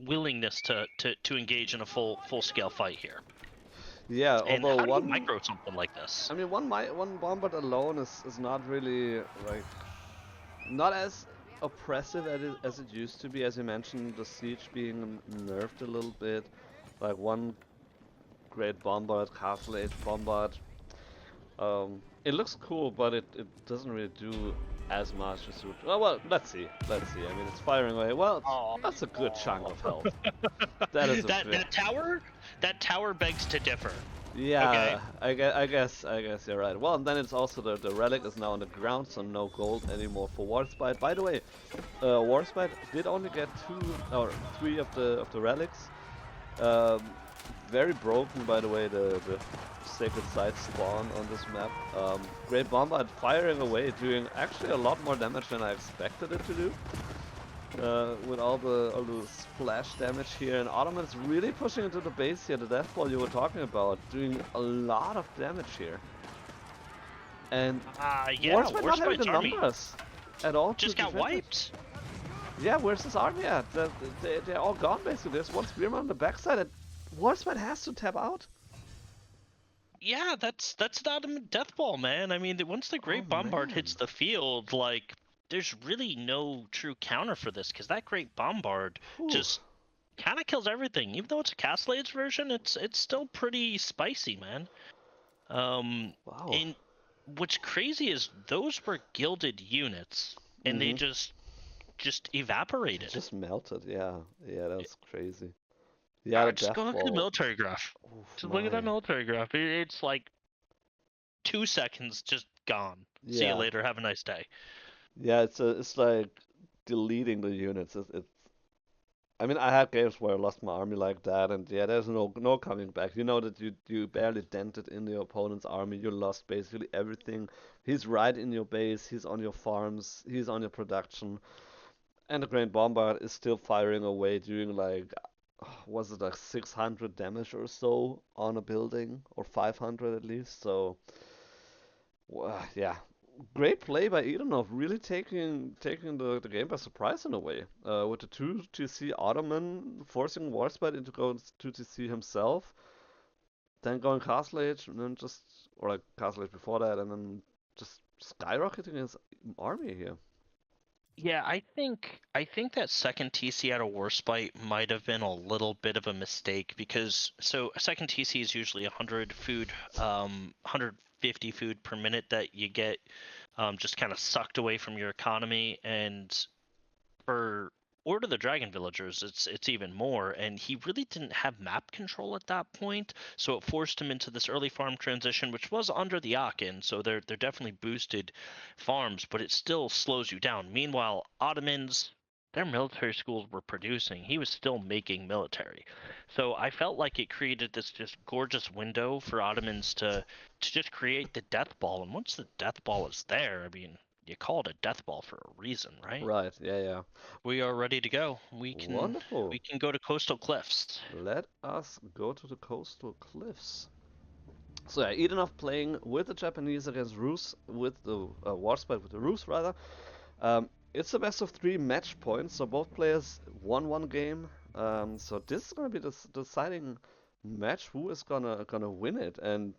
willingness to engage in a full-scale fight here. Yeah, and although how do one you micro something like this? I mean, one bombard alone is not really like not as oppressive as it used to be. As you mentioned, the siege being nerfed a little bit. Like one great bombard, Castle Age bombard. It looks cool, but it doesn't really do as much as it would. Oh, well, let's see. I mean, it's firing away. Well, that's a good chunk of health. That is that tower begs to differ. Yeah, okay. I guess you're right. Well, and then it's also the relic is now on the ground, so no gold anymore for Warsp1te. By the way, Warsp1te did only get 2 or 3 of the relics. Very broken, by the way, the sacred site spawn on this map. Great Bombard firing away, doing actually a lot more damage than I expected it to do. With all the splash damage here, and Ottomans really pushing into the base here, the death ball you were talking about, doing a lot of damage here. And yeah, Warsp1te not having the numbers at all. Just got wiped. Yeah, where's this army at? They're all gone basically. There's one spearman on the backside, and Warsp1te has to tap out. Yeah, that's the Ottoman death ball, man. I mean, once the Great Bombard hits the field, like, there's really no true counter for this, because that Great Bombard Whew. just kind of kills everything. Even though it's a Castle Age version, it's still pretty spicy, man. Wow. And what's crazy is those were gilded units, and they just evaporated. Just melted. Yeah, that's crazy. Yeah, the just go death look at the ball. military graph. Oof, Just look at that my. military graph. It's like 2 seconds, just gone. See you Yeah. later. Have a nice day. Yeah, it's like deleting the units. It's I mean, I had games where I lost my army like that, and yeah, there's no coming back. You know that you barely dented in your opponent's army. You lost basically everything. He's right in your base. He's on your farms. He's on your production, and the Great Bombard is still firing away, doing like was it like 600 damage or so on a building, or 500 at least. So yeah, great play by Edenov, really taking the game by surprise in a way. With the 2TC Ottoman forcing Warsp1te into going 2TC himself, then going Castle Age, and then or like Castle Age before that, and then just skyrocketing his army here. Yeah, I think that second TC out of Warspite might have been a little bit of a mistake, because so a second TC is usually 100 food, 150 food per minute that you get just kind of sucked away from your economy, and for Order the Dragon Villagers, it's even more, and he really didn't have map control at that point, so it forced him into this early farm transition, which was under the Aachen, so they're definitely boosted farms, but it still slows you down. Meanwhile, Ottomans, their military schools were producing. He was still making military. So I felt like it created this just gorgeous window for Ottomans to just create the death ball, and once the death ball is there, I mean, you call it a death ball for a reason, right? Right, yeah. We are ready to go. Wonderful. We can go to Coastal Cliffs. Let us go to the coastal cliffs. So yeah, Edenov playing with the Japanese against Rus with the Warsp1te with the Rus rather. It's a best of 3 match points, so both players won one game. So this is gonna be the deciding match who is gonna win it. And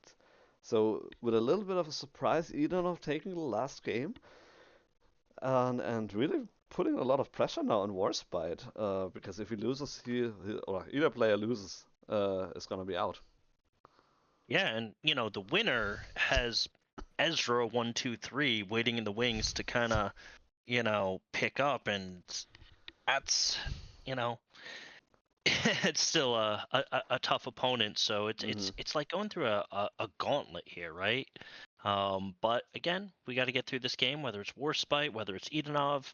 so with a little bit of a surprise, Edenov taking the last game, and really putting a lot of pressure now on Warsp1te, because if he loses, or either player loses, is gonna be out. Yeah, and the winner has Ezra 123 waiting in the wings to kind of pick up, and that's it's still a tough opponent. So it's like going through a gauntlet here, right? But again, we got to get through this game, whether it's Warspite, whether it's Edenov.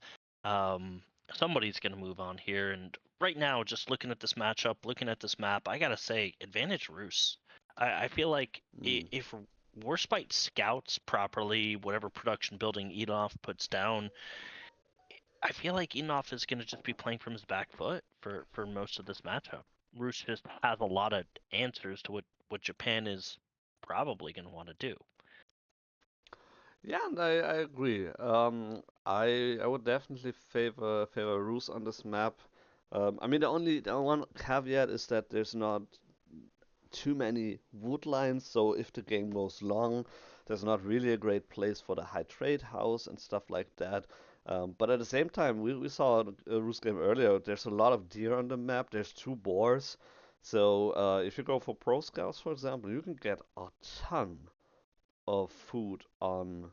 Somebody's going to move on here. And right now, just looking at this matchup, looking at this map, I got to say, advantage Rus. I feel like if Warspite scouts properly, whatever production building Edenov puts down, I feel like Edenov is going to just be playing from his back foot for most of this matchup. Rus just has a lot of answers to what Japan is probably going to want to do. Yeah, and I agree. I would definitely favor Rus on this map. I mean, the one caveat is that there's not too many wood lines, so if the game goes long, there's not really a great place for the high trade house and stuff like that. But at the same time, we saw a Rus game earlier. There's a lot of deer on the map. There's 2 boars. So if you go for pro scouts, for example, you can get a ton of food on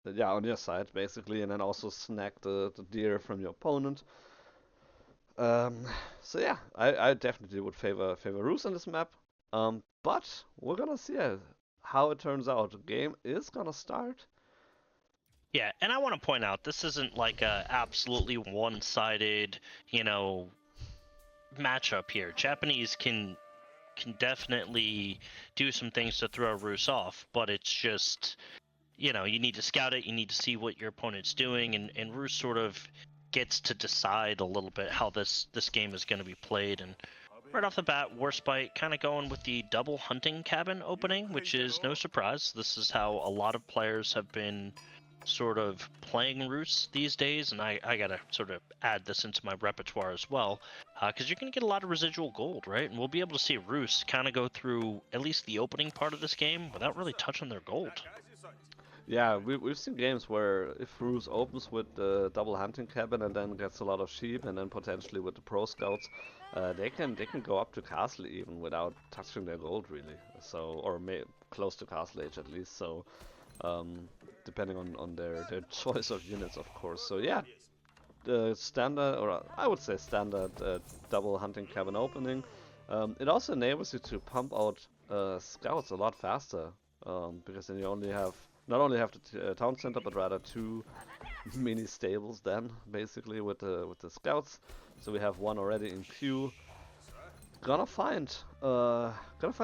your side basically, and then also snack the deer from your opponent. So yeah, I definitely would favor Rus on this map. But we're gonna see how it turns out. The game is gonna start. Yeah, and I want to point out, this isn't like a absolutely one-sided, matchup here. Japanese can definitely do some things to throw Rus off, but it's just, you need to scout it, you need to see what your opponent's doing, and Rus sort of gets to decide a little bit how this game is going to be played. And right off the bat, Warspite kind of going with the double hunting cabin opening, which is no surprise. This is how a lot of players have been sort of playing Rus these days, and I gotta sort of add this into my repertoire as well, because you're gonna get a lot of residual gold, right? And we'll be able to see Rus kind of go through at least the opening part of this game without really touching their gold. Yeah, we've seen games where if Ruse opens with the double hunting cabin and then gets a lot of sheep, and then potentially with the pro scouts, they can go up to castle even without touching their gold really. So or close to castle age at least. So depending on their choice of units, of course. So yeah, the standard, or I would say standard double hunting cabin opening. It also enables you to pump out scouts a lot faster, because then you not only have the town center, but rather two mini stables then, basically with the scouts. So we have one already in queue. Gonna find the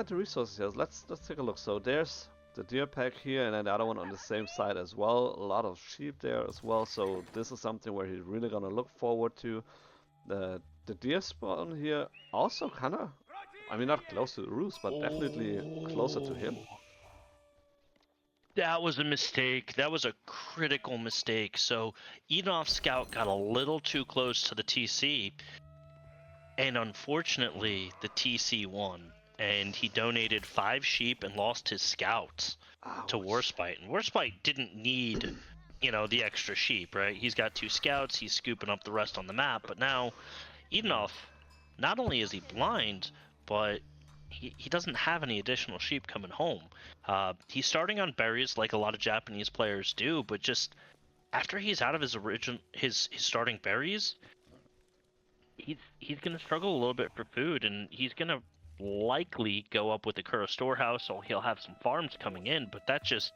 resources here. Let's take a look. So there's the deer pack here, and then the other one on the same side as well. A lot of sheep there as well. So this is something where he's really gonna look forward to. The deer spawn here also kinda, I mean, not close to the roost, but definitely closer to him. That was a mistake. That was a critical mistake. So Edenov Scout got a little too close to the TC, and unfortunately the TC won, and he donated 5 sheep and lost his scouts to Warsp1te. And Warsp1te didn't need, the extra sheep, right? He's got 2 scouts, he's scooping up the rest on the map, but now Edenov, not only is he blind, but he doesn't have any additional sheep coming home. He's starting on berries like a lot of Japanese players do, but just after he's out of his starting berries, he's gonna struggle a little bit for food, and he's gonna likely go up with the Kura storehouse, so he'll have some farms coming in, but that just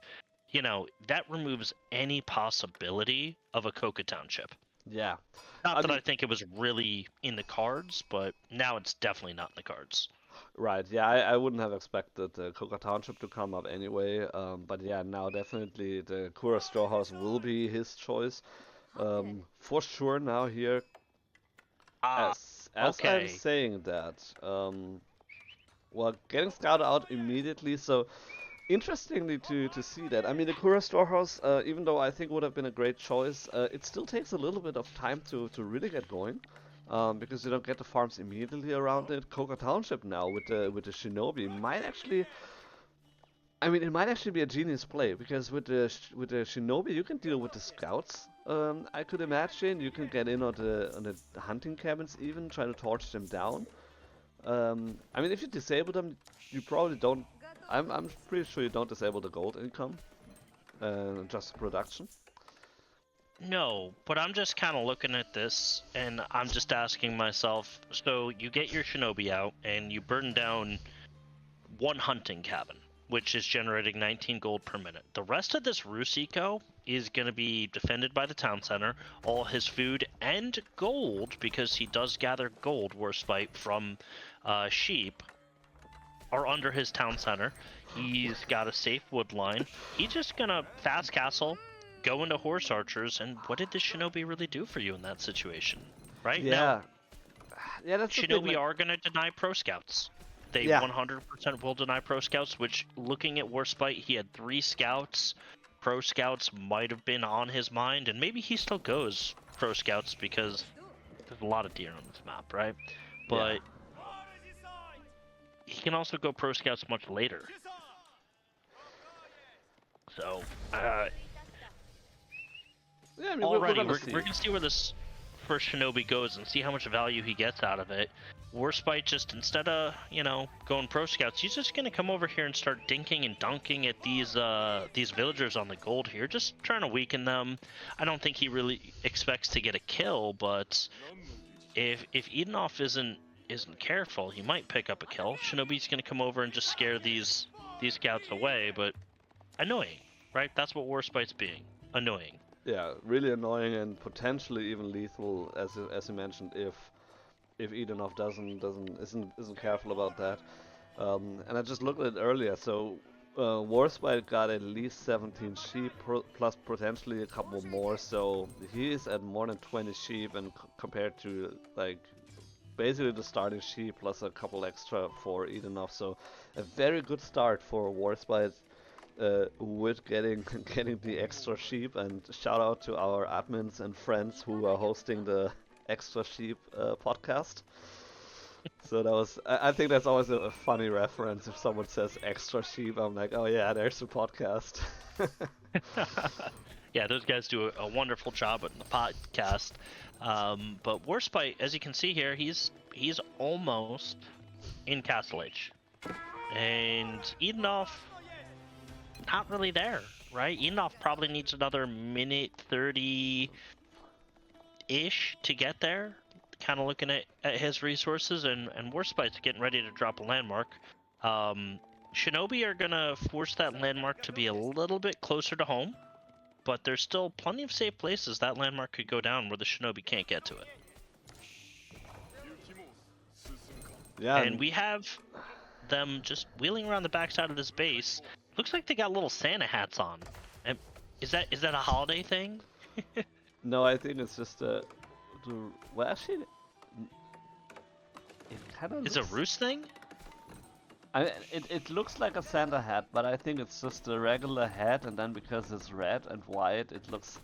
that removes any possibility of a Coca Township. Yeah. Not that I think it was really in the cards, but now it's definitely not in the cards. Right, yeah, I wouldn't have expected the Coca Township to come up anyway, but yeah, now definitely the Kura storehouse will be his choice. For sure now here, as okay. I'm saying that, well, getting scouted out immediately, so interestingly to see that. I mean, the Kura storehouse, even though I think would have been a great choice, it still takes a little bit of time to really get going. Because you don't get the farms immediately around it. Coca Township now with the Shinobi might actually, I mean, it might actually be a genius play, because with the Shinobi you can deal with the scouts. I could imagine you can get in on the hunting cabins, even try to torch them down. I mean, if you disable them, you probably don't. I'm pretty sure you don't disable the gold income, just production. No, but I'm just kind of looking at this, and I'm just asking myself, so you get your Shinobi out, and you burn down 1 hunting cabin, which is generating 19 gold per minute. The rest of this Rus eco is going to be defended by the town center. All his food and gold, because he does gather gold, Warsp1te, from sheep, are under his town center. He's got a safe wood line. He's just going to fast castle, go into horse archers, and what did the Shinobi really do for you in that situation? Right now, yeah, that's Shinobi are going to deny pro scouts. They 100% will deny pro scouts, which, looking at Warsp1te, he had 3 scouts. Pro scouts might have been on his mind, and maybe he still goes pro scouts because there's a lot of deer on this map, right? But he can also go pro scouts much later. So, yeah, I mean, already, we're going to see where this first Shinobi goes and see how much value he gets out of it. Warsp1te, just instead of, going pro scouts, he's just going to come over here and start dinking and dunking at these villagers on the gold here, just trying to weaken them. I don't think he really expects to get a kill, but if Edenov isn't careful, he might pick up a kill. Shinobi's going to come over and just scare these scouts away, but annoying, right? That's what Warsp1te's being. Annoying. Yeah, really annoying and potentially even lethal, as you mentioned, if Edenov isn't careful about that. And I just looked at it earlier. So Warsp1te got at least 17 sheep plus potentially a couple more. So he is at more than 20 sheep, and compared to like basically the starting sheep plus a couple extra for Edenov. So a very good start for Warsp1te. With getting the extra sheep, and shout out to our admins and friends who are hosting the extra sheep podcast. So that was, I think that's always a funny reference. If someone says extra sheep, I'm like, oh yeah, there's the podcast. Yeah, those guys do a wonderful job at the podcast. But Warsp1te, as you can see here, he's almost in Castle Age. And Edenov, not really there, right? Edenov probably needs another minute 30-ish to get there. Kind of looking at his resources, and Warsp1te's getting ready to drop a landmark. Shinobi are going to force that landmark to be a little bit closer to home, but there's still plenty of safe places that landmark could go down where the Shinobi can't get to it. Yeah, And we have them just wheeling around the backside of this base. Looks like they got little Santa hats on. And is that a holiday thing? no, I think it's just well, actually, it kind of Is it a Rus thing? it looks like a Santa hat, but I think it's just a regular hat, and then because it's red and white, it looks,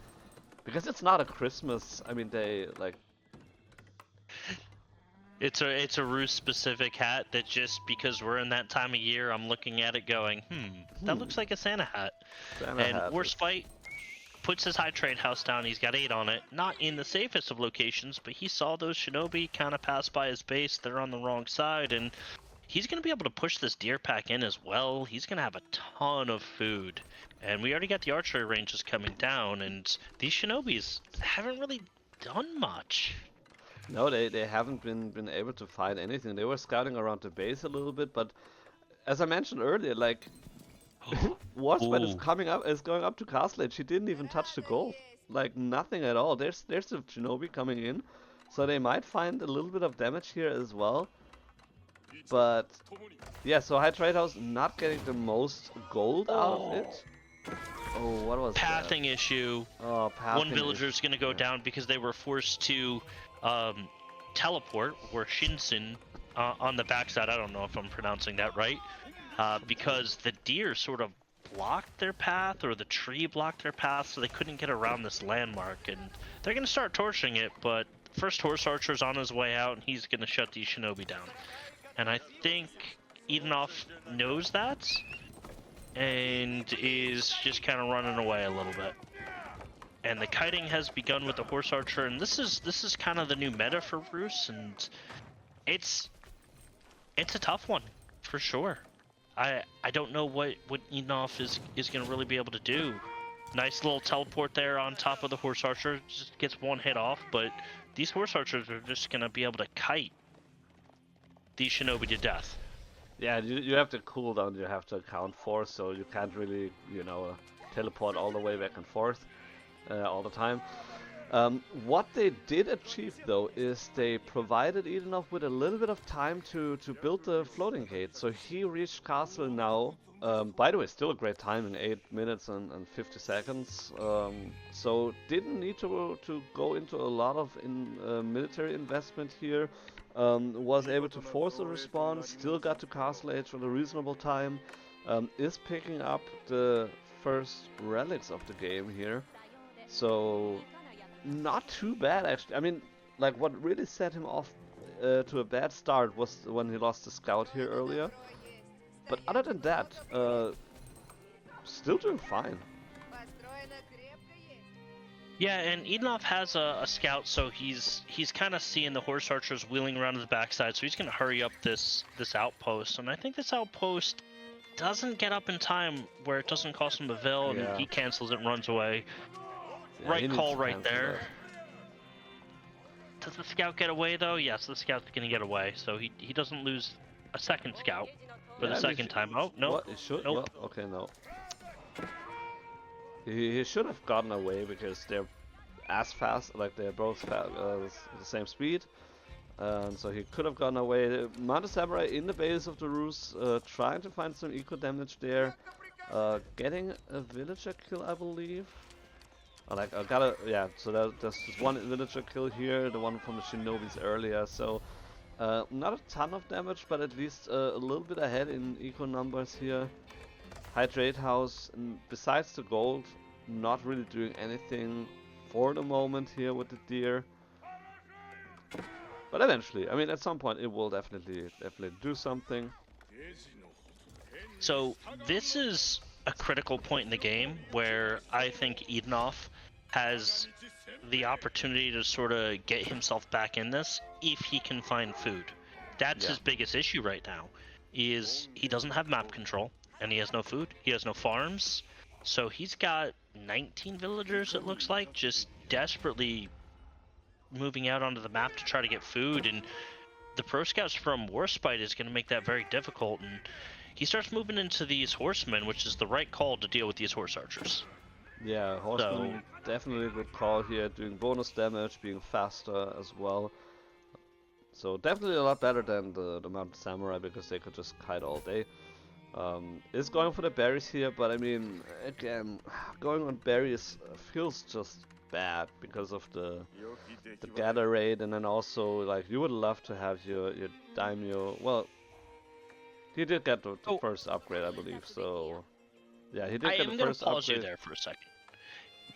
because it's not a Christmas. I mean, they like. It's a Rus specific hat that just because we're in that time of year, I'm looking at it going, that looks like a Santa hat. Santa And hat Warsp1te puts his high trade house down. He's got 8 on it. Not in the safest of locations, but he saw those Shinobi kind of pass by his base. They're on the wrong side, and he's going to be able to push this deer pack in as well. He's going to have a ton of food. And we already got the archery ranges coming down, and these Shinobis haven't really done much. No, they haven't been able to find anything. They were scouting around the base a little bit, but as I mentioned earlier, like Warsp1te is going up to Castle Age. He didn't even touch the gold, like nothing at all. There's the Shinobi coming in, so they might find a little bit of damage here as well. But yeah, so high trade house not getting the most gold out of it. Oh, what was Pathing issue. Oh, pathing. One villager's going to go down because they were forced to teleport, or Shinsen, on the backside. I don't know if I'm pronouncing that right. Because the deer sort of blocked their path, or the tree blocked their path, so they couldn't get around this landmark. And they're going to start torching it, but first horse archer's on his way out, and he's going to shut these Shinobi down. And I think Edenov knows that, and is just kind of running away a little bit. And the kiting has begun with the horse archer, and this is kind of the new meta for Rus, and it's a tough one for sure. I don't know what Edenov is going to really be able to do. Nice little teleport there on top of the horse archer, just gets one hit off, but these horse archers are just going to be able to kite these Shinobi to death. Yeah, you have the cooldown you have to account for, so you can't really, teleport all the way back and forth all the time. What they did achieve though is they provided Edenov with a little bit of time to build the floating gate. So he reached castle now. By the way, still a great time in 8 minutes and 50 seconds. So didn't need to go into a lot of military investment here. Was able to force a response, still got to Castle Age at a reasonable time. Is picking up the first relics of the game here. So not too bad actually. I mean, like what really set him off to a bad start was when he lost the scout here earlier. But other than that, still doing fine. Yeah, and Edenov has a scout, so he's kind of seeing the horse archers wheeling around his backside, so he's going to hurry up this outpost. And I think this outpost doesn't get up in time where it doesn't cost him a vil, and he cancels it and runs away. Yeah, right call right there. Does the scout get away though? Yes, the scout's going to get away, so he doesn't lose a second scout for the second time. Oh, no. What? It should? Nope. Well, okay, no. He should have gotten away because they're as fast, like they're both the same speed. So he could have gotten away. Mounted Samurai in the base of the Rus, trying to find some eco damage there. Getting a villager kill, I believe. So there's just one villager kill here, the one from the Shinobis earlier. So not a ton of damage, but at least a little bit ahead in eco numbers here. High trade house, and besides the gold, not really doing anything for the moment here with the deer. But eventually, I mean, at some point, it will definitely do something. So this is a critical point in the game where I think Edenov has the opportunity to sort of get himself back in this if he can find food. That's Yeah. his biggest issue right now, is he doesn't have map control and he has no food, he has no farms, so he's got 19 villagers, it looks like, just desperately moving out onto the map to try to get food, and the pro scouts from Warsp1te is going to make that very difficult, and he starts moving into these horsemen, which is the right call to deal with these horse archers. Yeah, Horseman definitely a good call here, doing bonus damage, being faster as well. So definitely a lot better than the Mountain Samurai, because they could just kite all day. Is going for the berries here, but I mean, again, going on berries feels just bad because of the gather rate, and then also, like, you would love to have your daimyo. Well, he did get the first upgrade, I believe, so yeah, he did get the I'm going first to pause you upgrade. there for a second.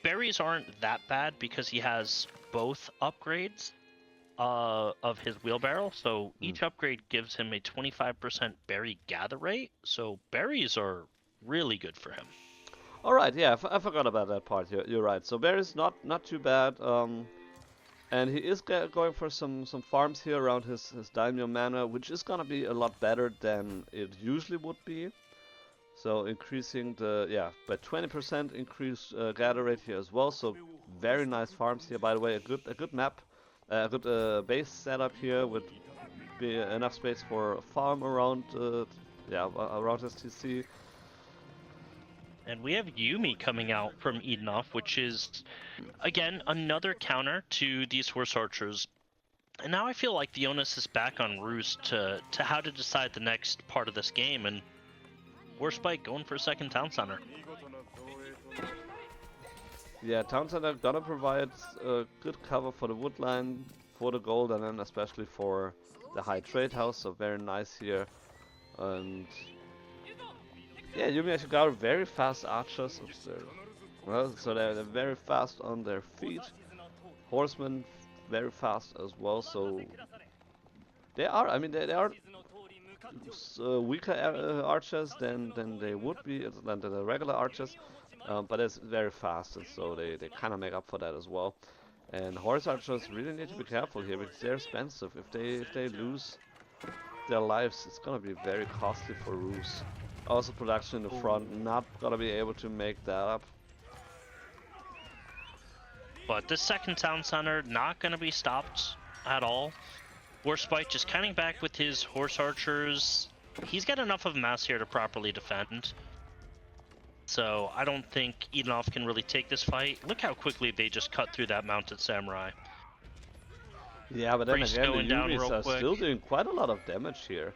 Berries aren't that bad because he has both upgrades of his wheelbarrow, so each upgrade gives him a 25% berry gather rate, so berries are really good for him. Alright, yeah, I forgot about that part. You're right. So berries not too bad. And he is going for some farms here around his daimyo manor, which is gonna be a lot better than it usually would be. So increasing the by 20% increased gather rate here as well. So very nice farms here. By the way, a good map, a good base setup here with enough space for a farm around around his TC. And we have Yumi coming out from Edenov, which is, again, another counter to these horse archers. And now I feel like the onus is back on Roos to how to decide the next part of this game, and Warsp1te going for a second town center. Yeah, town center gonna provide good cover for the wood line, for the gold, and then especially for the high trade house, so very nice here. And yeah, Yumi actually got very fast archers. Well, so they're very fast on their feet. Horsemen very fast as well, so they are, I mean, they are weaker archers than they would be, than the regular archers, but it's very fast, and so they kind of make up for that as well. And horse archers really need to be careful here because they're expensive. If they lose their lives, it's gonna be very costly for Roos. Also, production in the front, not gonna be able to make that up. But this second town center not gonna be stopped at all. Warsp1te just counting back with his horse archers. He's got enough of mass here to properly defend. So I don't think Edenov can really take this fight. Look how quickly they just cut through that mounted samurai. Yeah, but then Priest again, the going down Yumis real are quick. still doing quite a lot of damage here.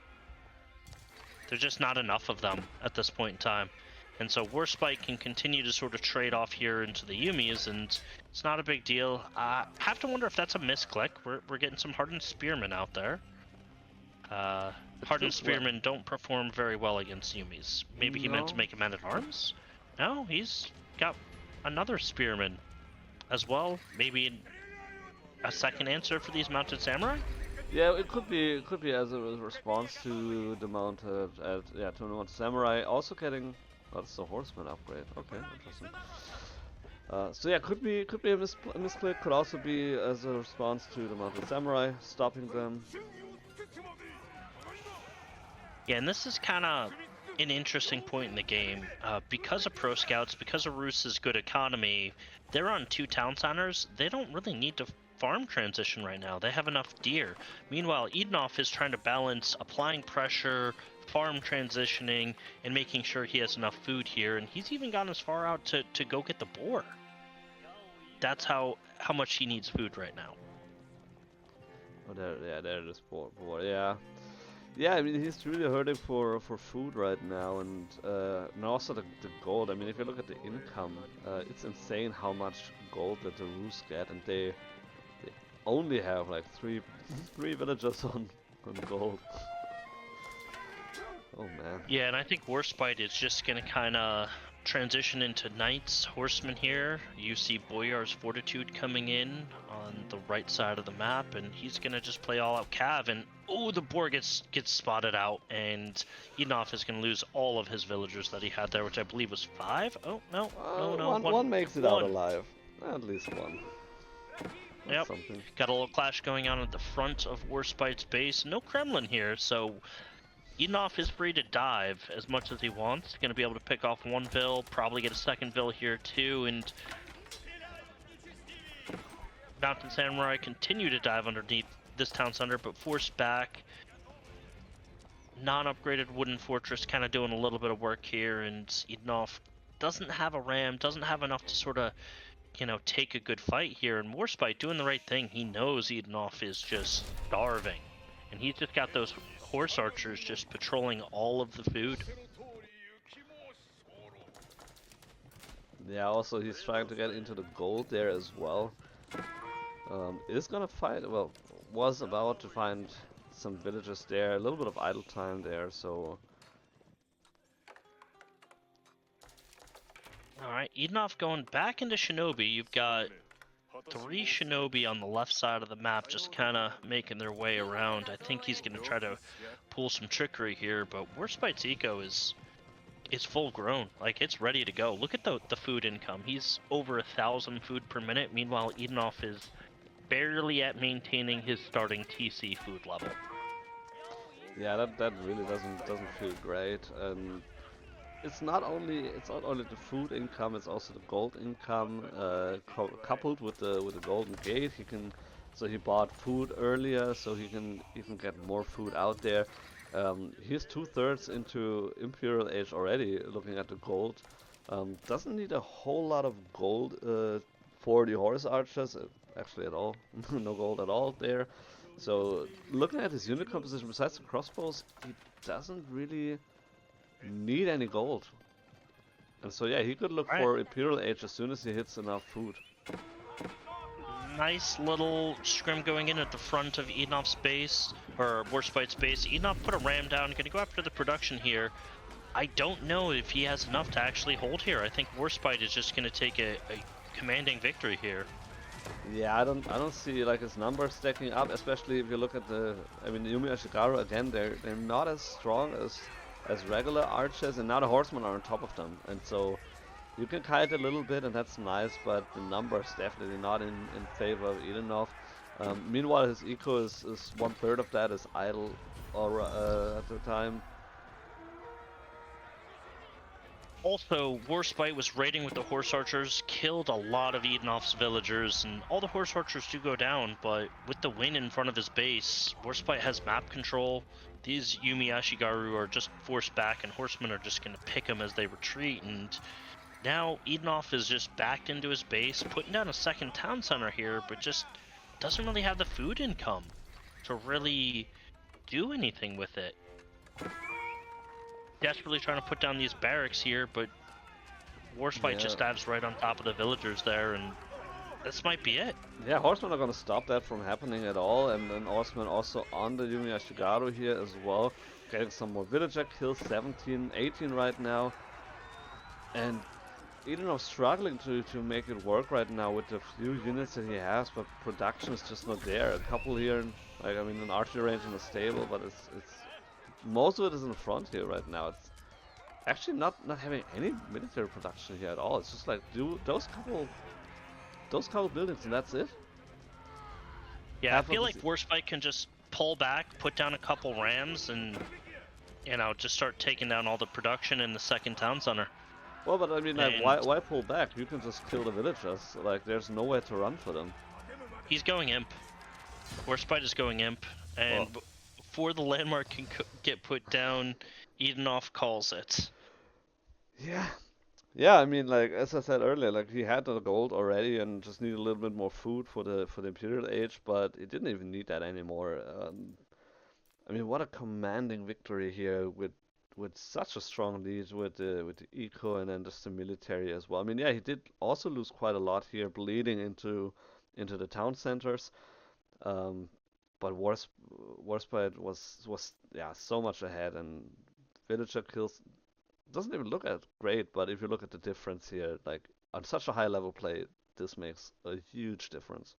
There's just not enough of them at this point in time. And so Warsp1te can continue to sort of trade off here into the Yumis, and it's not a big deal. Have to wonder if that's a misclick. We're getting some hardened spearmen out there. Hardened spearmen don't perform very well against Yumis. Maybe he meant to make a man-at-arms? No, he's got another spearman as well. Maybe a second answer for these mounted samurai? Yeah, it could be as a response to the mounted to the mounted samurai. Also getting that's the horseman upgrade. Okay, interesting. So yeah, could be a misclick. Could also be as a response to the mounted samurai, stopping them. Yeah, and this is kind of an interesting point in the game. Because of pro scouts, because of Roos's good economy, they're on 2 town centers. They don't really need to farm transition right now. They have enough deer. Meanwhile, Edenov is trying to balance applying pressure, farm transitioning, and making sure he has enough food here. And he's even gone as far out to go get the boar. That's how much he needs food right now. Oh, there it is, boar. Yeah, I mean, he's really hurting for food right now, and also the gold. I mean, if you look at the income, it's insane how much gold that the Roos get, and they only have like three villagers on gold. Oh man. Yeah, and I think Warsp1te is just gonna kind of transition into Knights, Horsemen here. You see Boyar's Fortitude coming in on the right side of the map, and he's gonna just play all-out cav, and oh, the boar gets spotted out, and Edenov is gonna lose all of his villagers that he had there, which I believe was 5? Oh, no, no, one makes it out alive. At least one. That's Yep. something. Got a little clash going on at the front of Warsp1te's base. No Kremlin here, so Edenov is free to dive as much as he wants. Going to be able to pick off one vill, probably get a second vill here too, and Mountain Samurai continue to dive underneath this town center, but forced back. Non-upgraded wooden fortress kind of doing a little bit of work here, and Edenov doesn't have a ram, doesn't have enough to sort of, you know, take a good fight here, and Warsp1te doing the right thing. He knows Edenov is just starving, and he's just got those horse archers just patrolling all of the food. Yeah, also he's trying to get into the gold there as well. Is gonna fight, well, was about to find some villagers there, a little bit of idle time there, so... Alright, Edenov going back into Shinobi. You've got 3 Shinobi on the left side of the map just kind of making their way around. I think he's going to try to pull some trickery here, but Warsp1te's eco is full grown. Like, it's ready to go. Look at the food income. He's over 1,000 food per minute. Meanwhile, Edenov is barely at maintaining his starting TC food level. Yeah, that really doesn't feel great. It's not only the food income, it's also the gold income coupled with the golden gate. He bought food earlier, so he can get more food out there. He's 2/3 into Imperial Age already. Looking at the gold, doesn't need a whole lot of gold for the horse archers. Actually, at all, no gold at all there. So looking at his unit composition, besides the crossbows, he doesn't really need any gold. And so yeah, he could look for Imperial Age as soon as he hits enough food. Nice little scrim going in at the front of Edenov's base, or Warsp1te's base. Edenov put a ram down, gonna go after the production here. I don't know if he has enough to actually hold here. I think Warsp1te is just gonna take a commanding victory here. Yeah, I don't see like his numbers stacking up, especially if you look at the, I mean, Yumi Ashigaru again, they're not as strong as regular archers, and now the horsemen are on top of them, and so you can kite a little bit, and that's nice, but the numbers definitely not in favor of Edenov. Meanwhile, his eco is 1/3 of that is idle or at the time. Also, Warsp1te was raiding with the horse archers, killed a lot of Edenov's villagers, and all the horse archers do go down, but with the win in front of his base, Warsp1te has map control. These Yumi Ashigaru are just forced back, and horsemen are just going to pick them as they retreat, and now Edenov is just backed into his base, putting down a second town center here, but just doesn't really have the food income to really do anything with it. Desperately trying to put down these barracks here, but Warsp1te just dives right on top of the villagers there, and this might be it. Yeah, horsemen are going to stop that from happening at all, and then horsemen also on the Yumi Ashigaru here as well, getting some more villager kills, 17, 18 right now, and Edenov struggling to make it work right now with the few units that he has, but production is just not there. A couple here, like, I mean, an archery range in the stable, but it's most of it is in the front here right now. It's actually not having any military production here at all. It's just like those couple buildings and that's it. Yeah, I feel like Warsp1te can just pull back, put down a couple rams, and you know, just start taking down all the production in the second town center. Well, but I mean, like, why pull back? You can just kill the villagers. Like, there's nowhere to run for them. He's going imp. Warsp1te is going imp, and before the landmark can get put down, Edenov calls it. Yeah. I mean, like as I said earlier, like he had the gold already and just needed a little bit more food for the Imperial Age, but it didn't even need that anymore. I mean, what a commanding victory here with such a strong lead with the eco and then just the military as well. I mean, yeah, he did also lose quite a lot here, bleeding into the town centers. But Warsp1te was so much ahead, and villager kills doesn't even look at great, but if you look at the difference here, like on such a high level play, this makes a huge difference.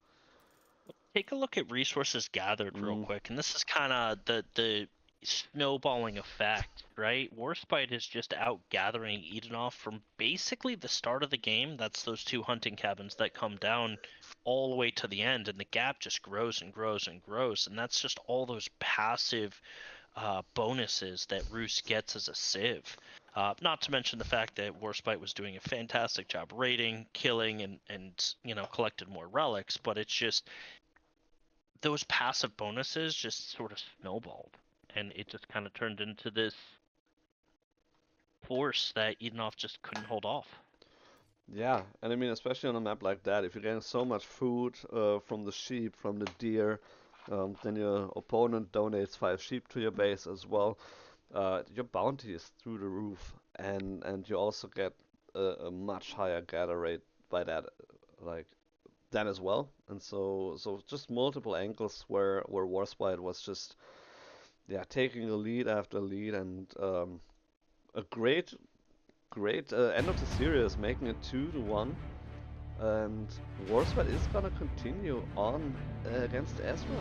Take a look at resources gathered real quick, and this is kind of the snowballing effect, right? Warspite is just out gathering Edenov from basically the start of the game. That's those 2 hunting cabins that come down all the way to the end, and the gap just grows and grows and grows, and that's just all those passive bonuses that Roos gets as a civ. Not to mention the fact that Warspite was doing a fantastic job raiding, killing, and collected more relics, but it's just those passive bonuses just sort of snowballed, and it just kind of turned into this force that Edenov just couldn't hold off. Yeah, and I mean, especially on a map like that, if you're getting so much food from the sheep, from the deer, then your opponent donates 5 sheep to your base as well. Your bounty is through the roof, and you also get a much higher gather rate by that, like that as well. And so just multiple angles where Warspite was just taking a lead after lead, and a great end of the series, making it 2-1. And Warspite is gonna continue on against Ezra.